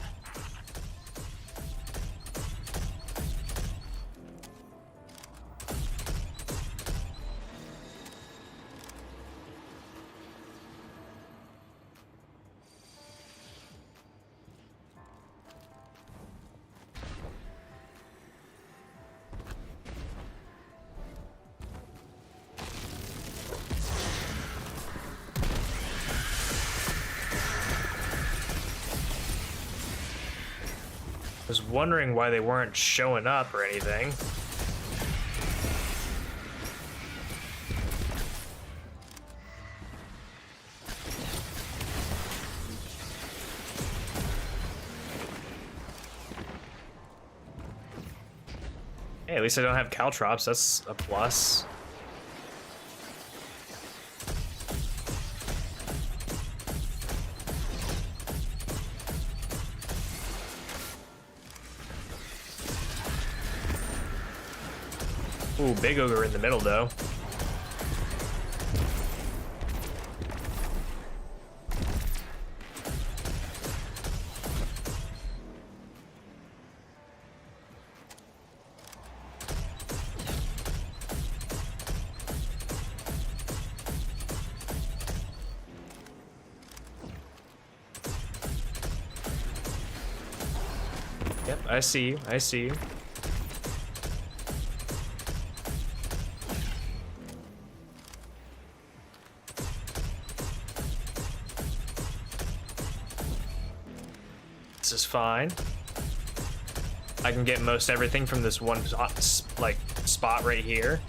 I was wondering why they weren't showing up or anything. Hey, at least I don't have caltrops. That's a plus. Ooh, big ogre in the middle, though. Yep, I see you. I see you. This is fine. I can get most everything from this one spot right here.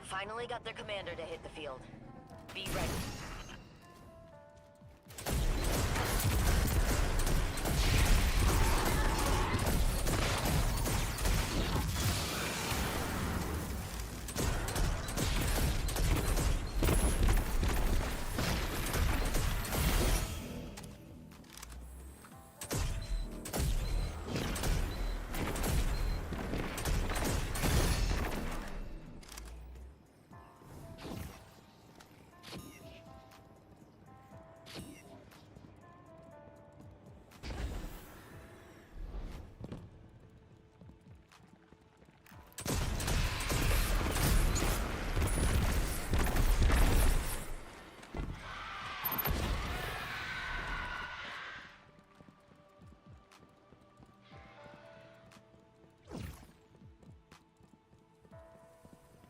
Finally got their commander to hit the field. Be ready.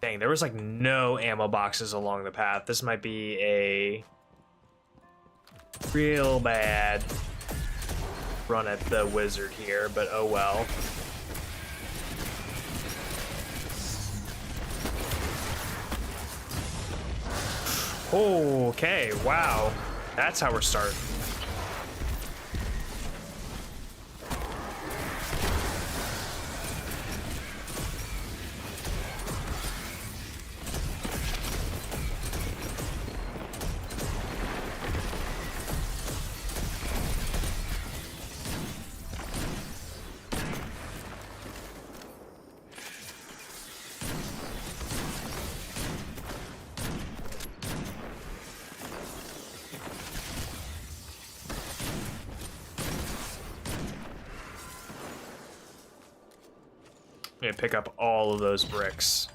Dang, there was like no ammo boxes along the path. This might be a real bad run at the wizard here, but oh well. Okay, wow. That's how we're starting. I'm gonna pick up all of those bricks.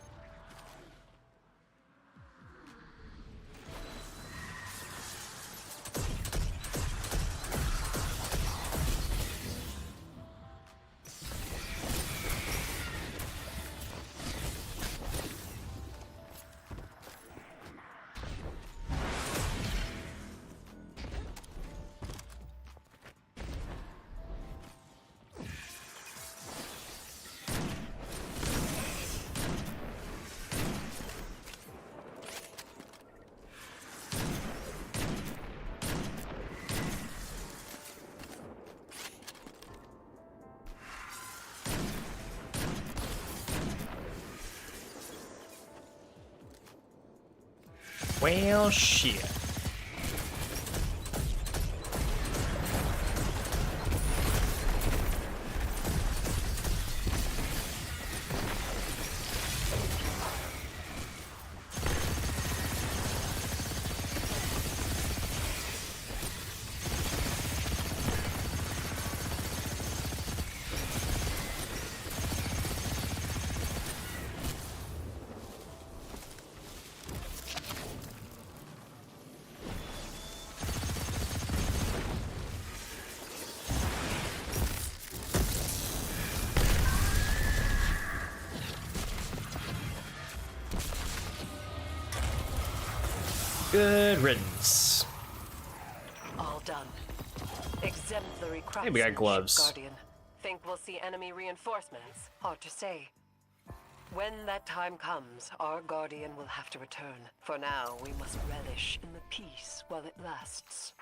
Well, shit. Good riddance. All done. Exemplary craftsmanship, Hey, we got gloves. Guardian. Think we'll see enemy reinforcements? Hard to say. When that time comes, our Guardian will have to return. For now, we must relish in the peace while it lasts.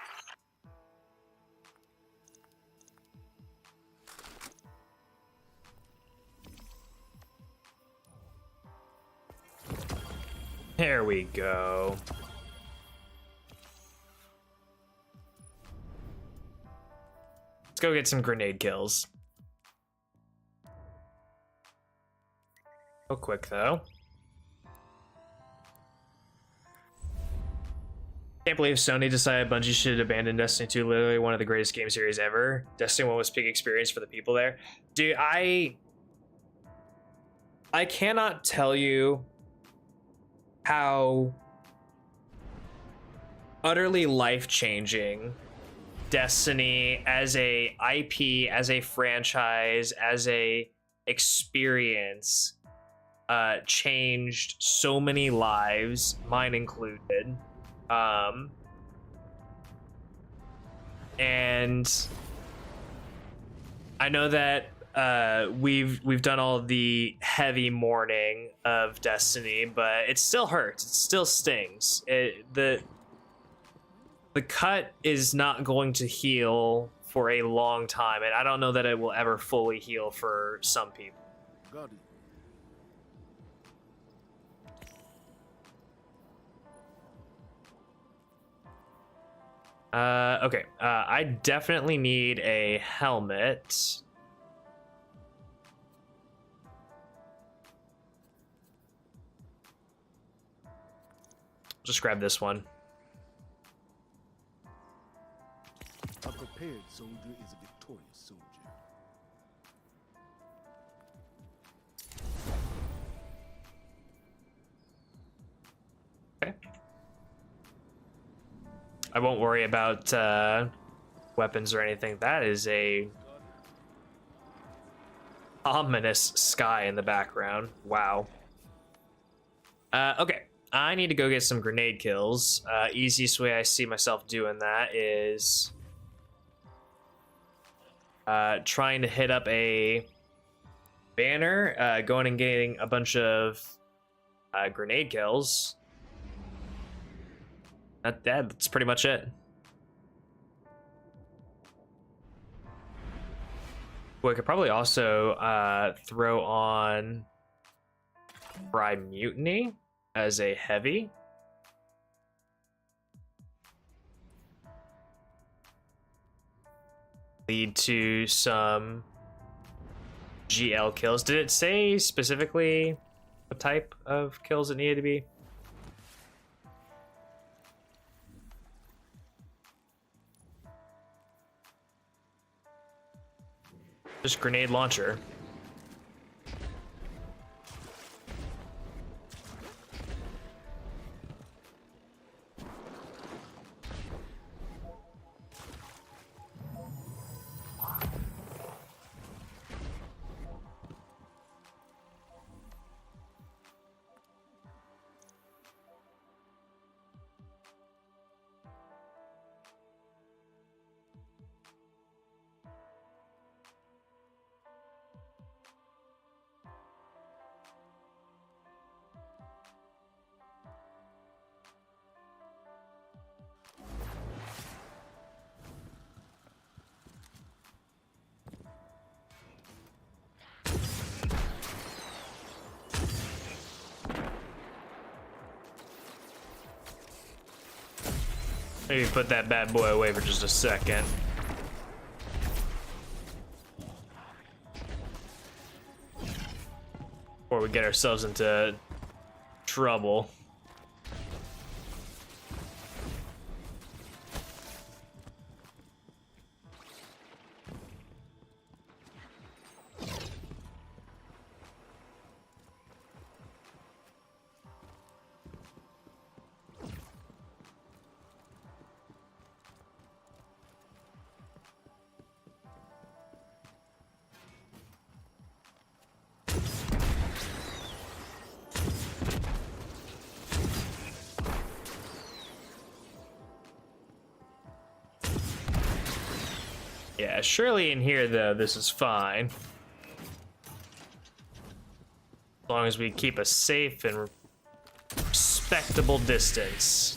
There we go. Let's go get some grenade kills. Real quick though. Can't believe Sony decided Bungie should abandon Destiny 2, literally one of the greatest game series ever. Destiny 1 was peak experience for the people there. Dude, I cannot tell you how utterly life-changing Destiny as a IP, as a franchise, as a experience changed so many lives, mine included. And I know that we've done all the heavy mourning of Destiny, but it still hurts. It still stings. The cut is not going to heal for a long time, and I don't know that it will ever fully heal for some people. Guardian. Okay. I definitely need a helmet. Just grab this one. A prepared soldier is a victorious soldier. Okay. I won't worry about weapons or anything. That is a ominous sky in the background. Wow. Okay. I need to go get some grenade kills. Easiest way I see myself doing that is trying to hit up a banner, going and getting a bunch of grenade kills. That's pretty much it. We could probably also throw on Fry Mutiny as a heavy. Lead to some GL kills. Did it say specifically what type of kills it needed to be? Just grenade launcher. Maybe put that bad boy away for just a second. Before we get ourselves into trouble. Yeah, surely in here, though, this is fine. As long as we keep a safe and respectable distance.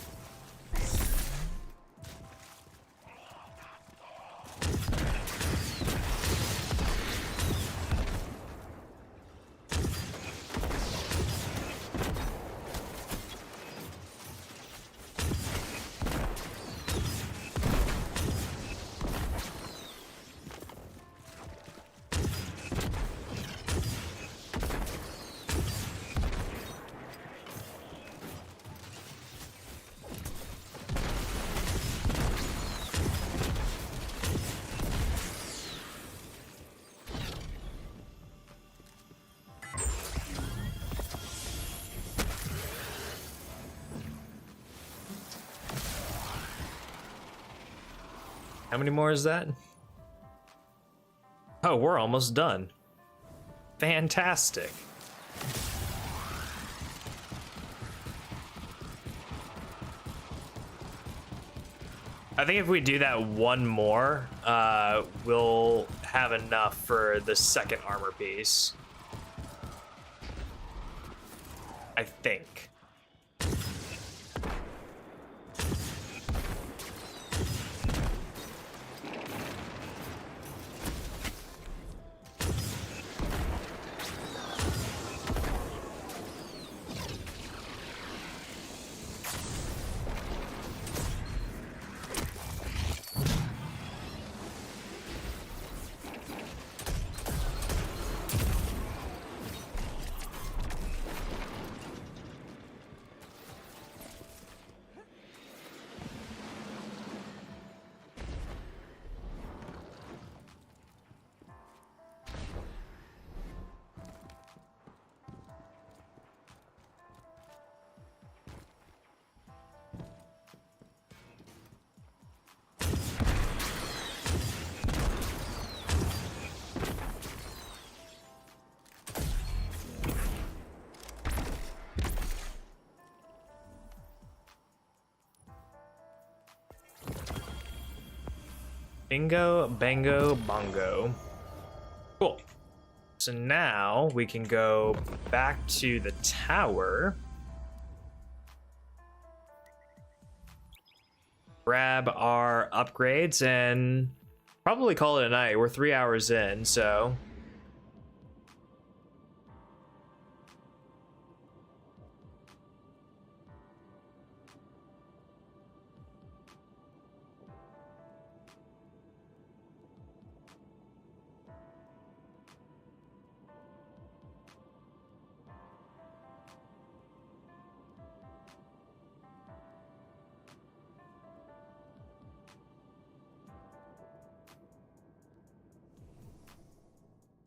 How many more is that? Oh, we're almost done. Fantastic. I think if we do that one more, we'll have enough for the second armor piece. I think. Bingo, bango, bongo. Cool. So now we can go back to the tower. Grab our upgrades and probably call it a night. We're 3 hours in, so.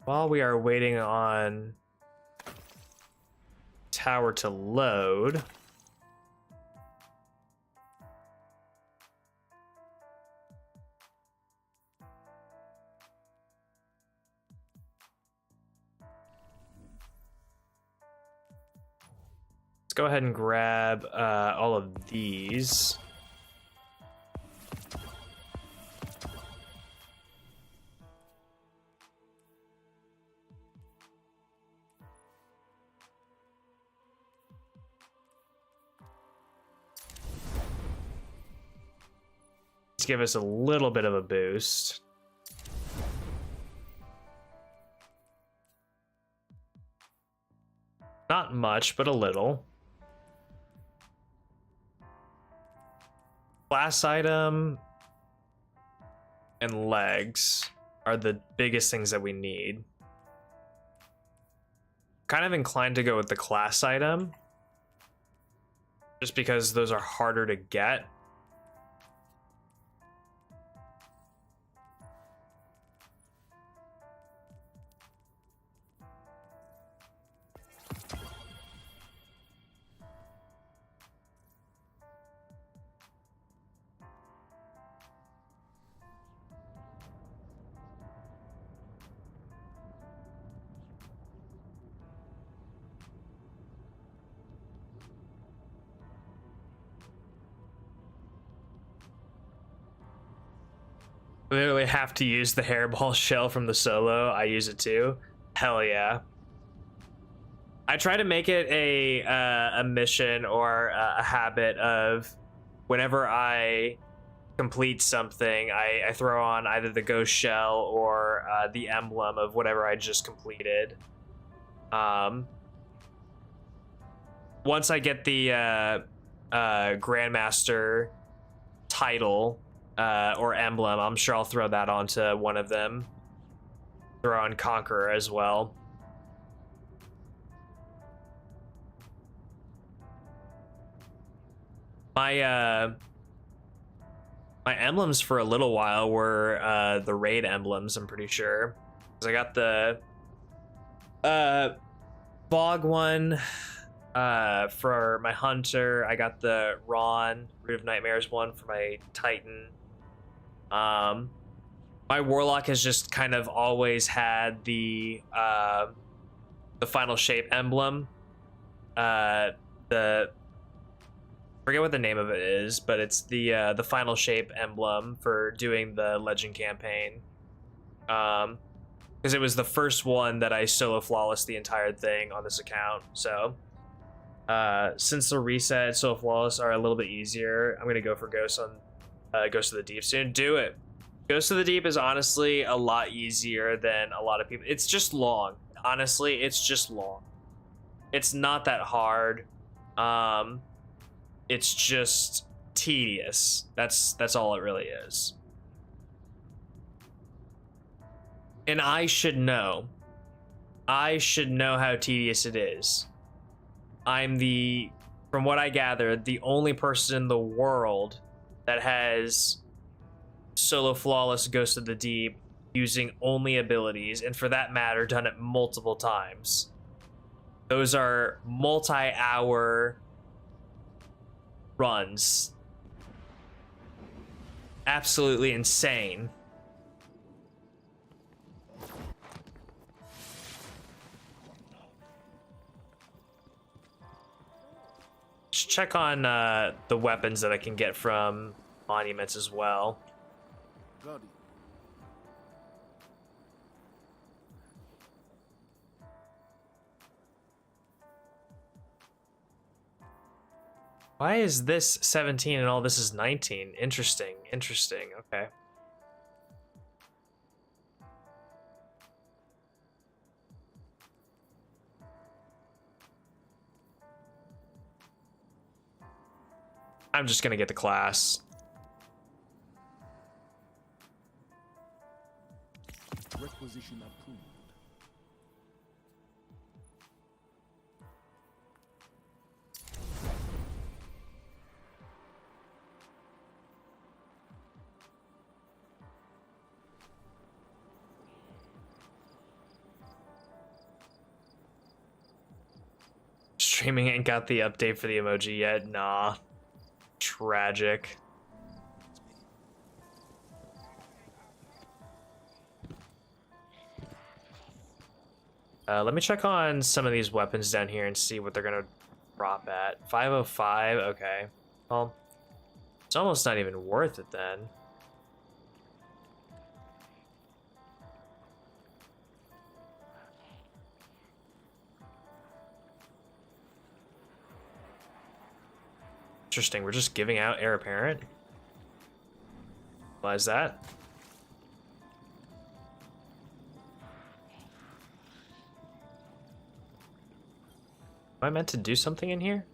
While we are waiting on tower to load, let's go ahead and grab all of these. Give us a little bit of a boost. Not much, but a little. Class item and legs are the biggest things that we need. Kind of inclined to go with the class item, just because those are harder to get. Literally have to use the hairball shell from the solo. I use it too. Hell yeah. I try to make it a mission or a habit of whenever I complete something, I throw on either the ghost shell or the emblem of whatever I just completed. Once I get the Grandmaster title or emblem, I'm sure I'll throw that onto one of them. Throw on Conqueror as well. My emblems for a little while were the raid emblems, I'm pretty sure. 'Cause I got the Bog one for my Hunter. I got the Ron, Root of Nightmares one for my Titan. My Warlock has just kind of always had the Final Shape emblem. Forget what the name of it is, but it's the Final Shape emblem for doing the Legend campaign. Because it was the first one that I solo flawless the entire thing on this account. So since the reset, solo flawless are a little bit easier. I'm gonna go for Ghost of the Deep soon. Do it. Ghost of the Deep is honestly a lot easier than a lot of people. It's just long. Honestly, it's just long. It's not that hard. It's just tedious. That's all it really is. And I should know. I should know how tedious it is. I'm from what I gathered, the only person in the world that has solo flawless Ghost of the Deep using only abilities, and for that matter, done it multiple times. Those are multi-hour runs. Absolutely insane. Just check on the weapons that I can get from monuments as well. Guardian. Why is this 17 and all this is 19? Interesting, interesting, okay. I'm just gonna get the class. Requisition approved. Streaming ain't got the update for the emoji yet. Nah. Tragic. Let me check on some of these weapons down here and see what they're gonna drop at. 505, okay. Well, it's almost not even worth it then. Interesting, we're just giving out heir apparent. Why is that? Am I meant to do something in here?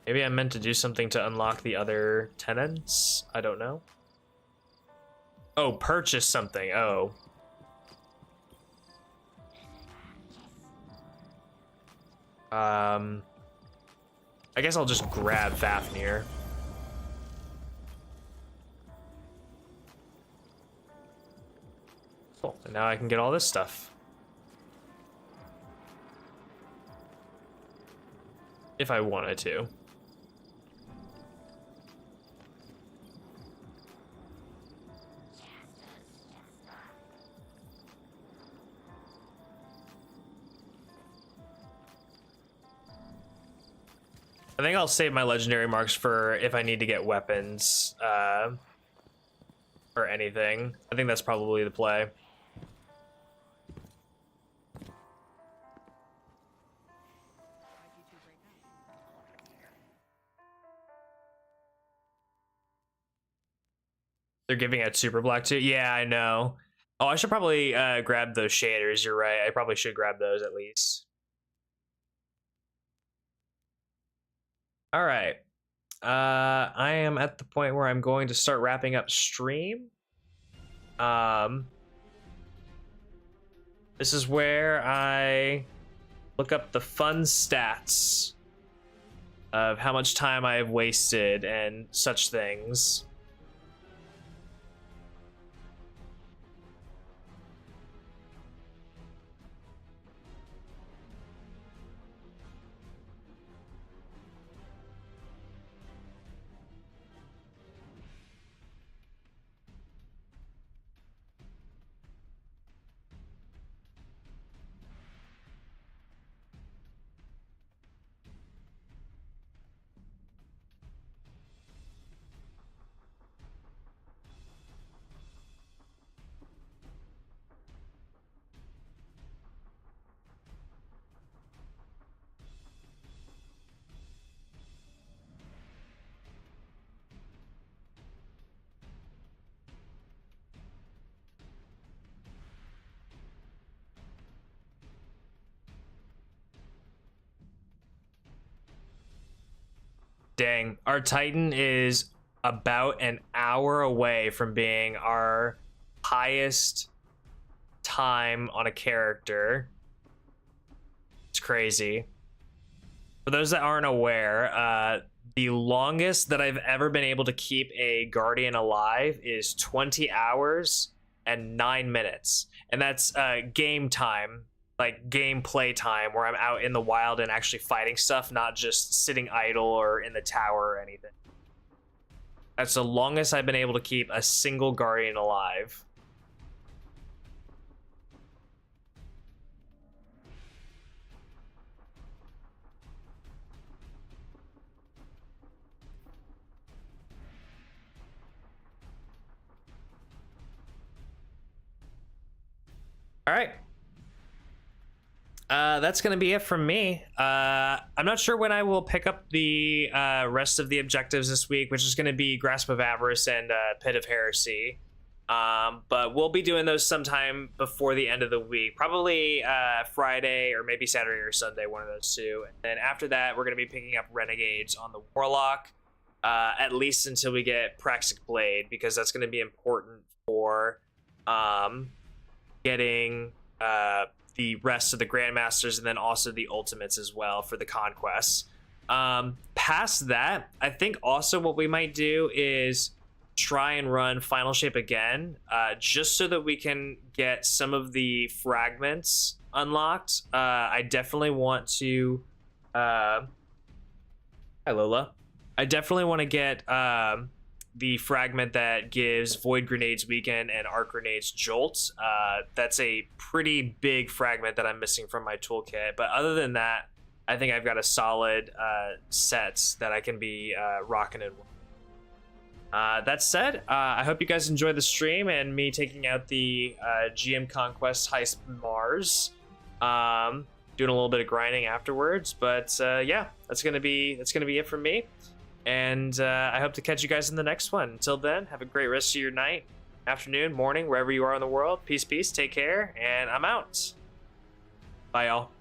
Maybe I meant to do something to unlock the other tenants. I don't know. Oh, purchase something. Oh. I guess I'll just grab Fafnir. Cool. And now I can get all this stuff. If I wanted to. I think I'll save my legendary marks for if I need to get weapons, or anything. I think that's probably the play. They're giving out super black too? Yeah, I know. Oh, I should probably grab those shaders. You're right. I probably should grab those at least. All right. I am at the point where I'm going to start wrapping up stream. This is where I look up the fun stats of how much time I have wasted and such things. Dang, our Titan is about an hour away from being our highest time on a character. It's crazy. For those that aren't aware, the longest that I've ever been able to keep a Guardian alive is 20 hours and 9 minutes. And that's game time. Like gameplay time where I'm out in the wild and actually fighting stuff, not just sitting idle or in the tower or anything. That's the longest I've been able to keep a single Guardian alive. All right. That's going to be it from me. I'm not sure when I will pick up the rest of the objectives this week, which is going to be Grasp of Avarice and Pit of Heresy. But we'll be doing those sometime before the end of the week. Probably Friday or maybe Saturday or Sunday, one of those two. And then after that, we're going to be picking up Renegades on the Warlock, at least until we get Praxic Blade, because that's going to be important for getting... the rest of the Grandmasters and then also the Ultimates as well for the Conquests. Past that, I think also what we might do is try and run Final Shape again, just so that we can get some of the fragments unlocked. I definitely want to... Hi, Lola. I definitely want to get... the fragment that gives Void Grenades Weaken and Arc Grenades Jolt. That's a pretty big fragment that I'm missing from my toolkit. But other than that, I think I've got a solid set that I can be rocking and that said, I hope you guys enjoyed the stream and me taking out the GM Conquest Heist Mars. Doing a little bit of grinding afterwards. But yeah, that's gonna be it from me. And I hope to catch you guys in the next one. Until then, have a great rest of your night, afternoon, morning, wherever you are in the world. Peace, peace, take care, and I'm out. Bye, y'all.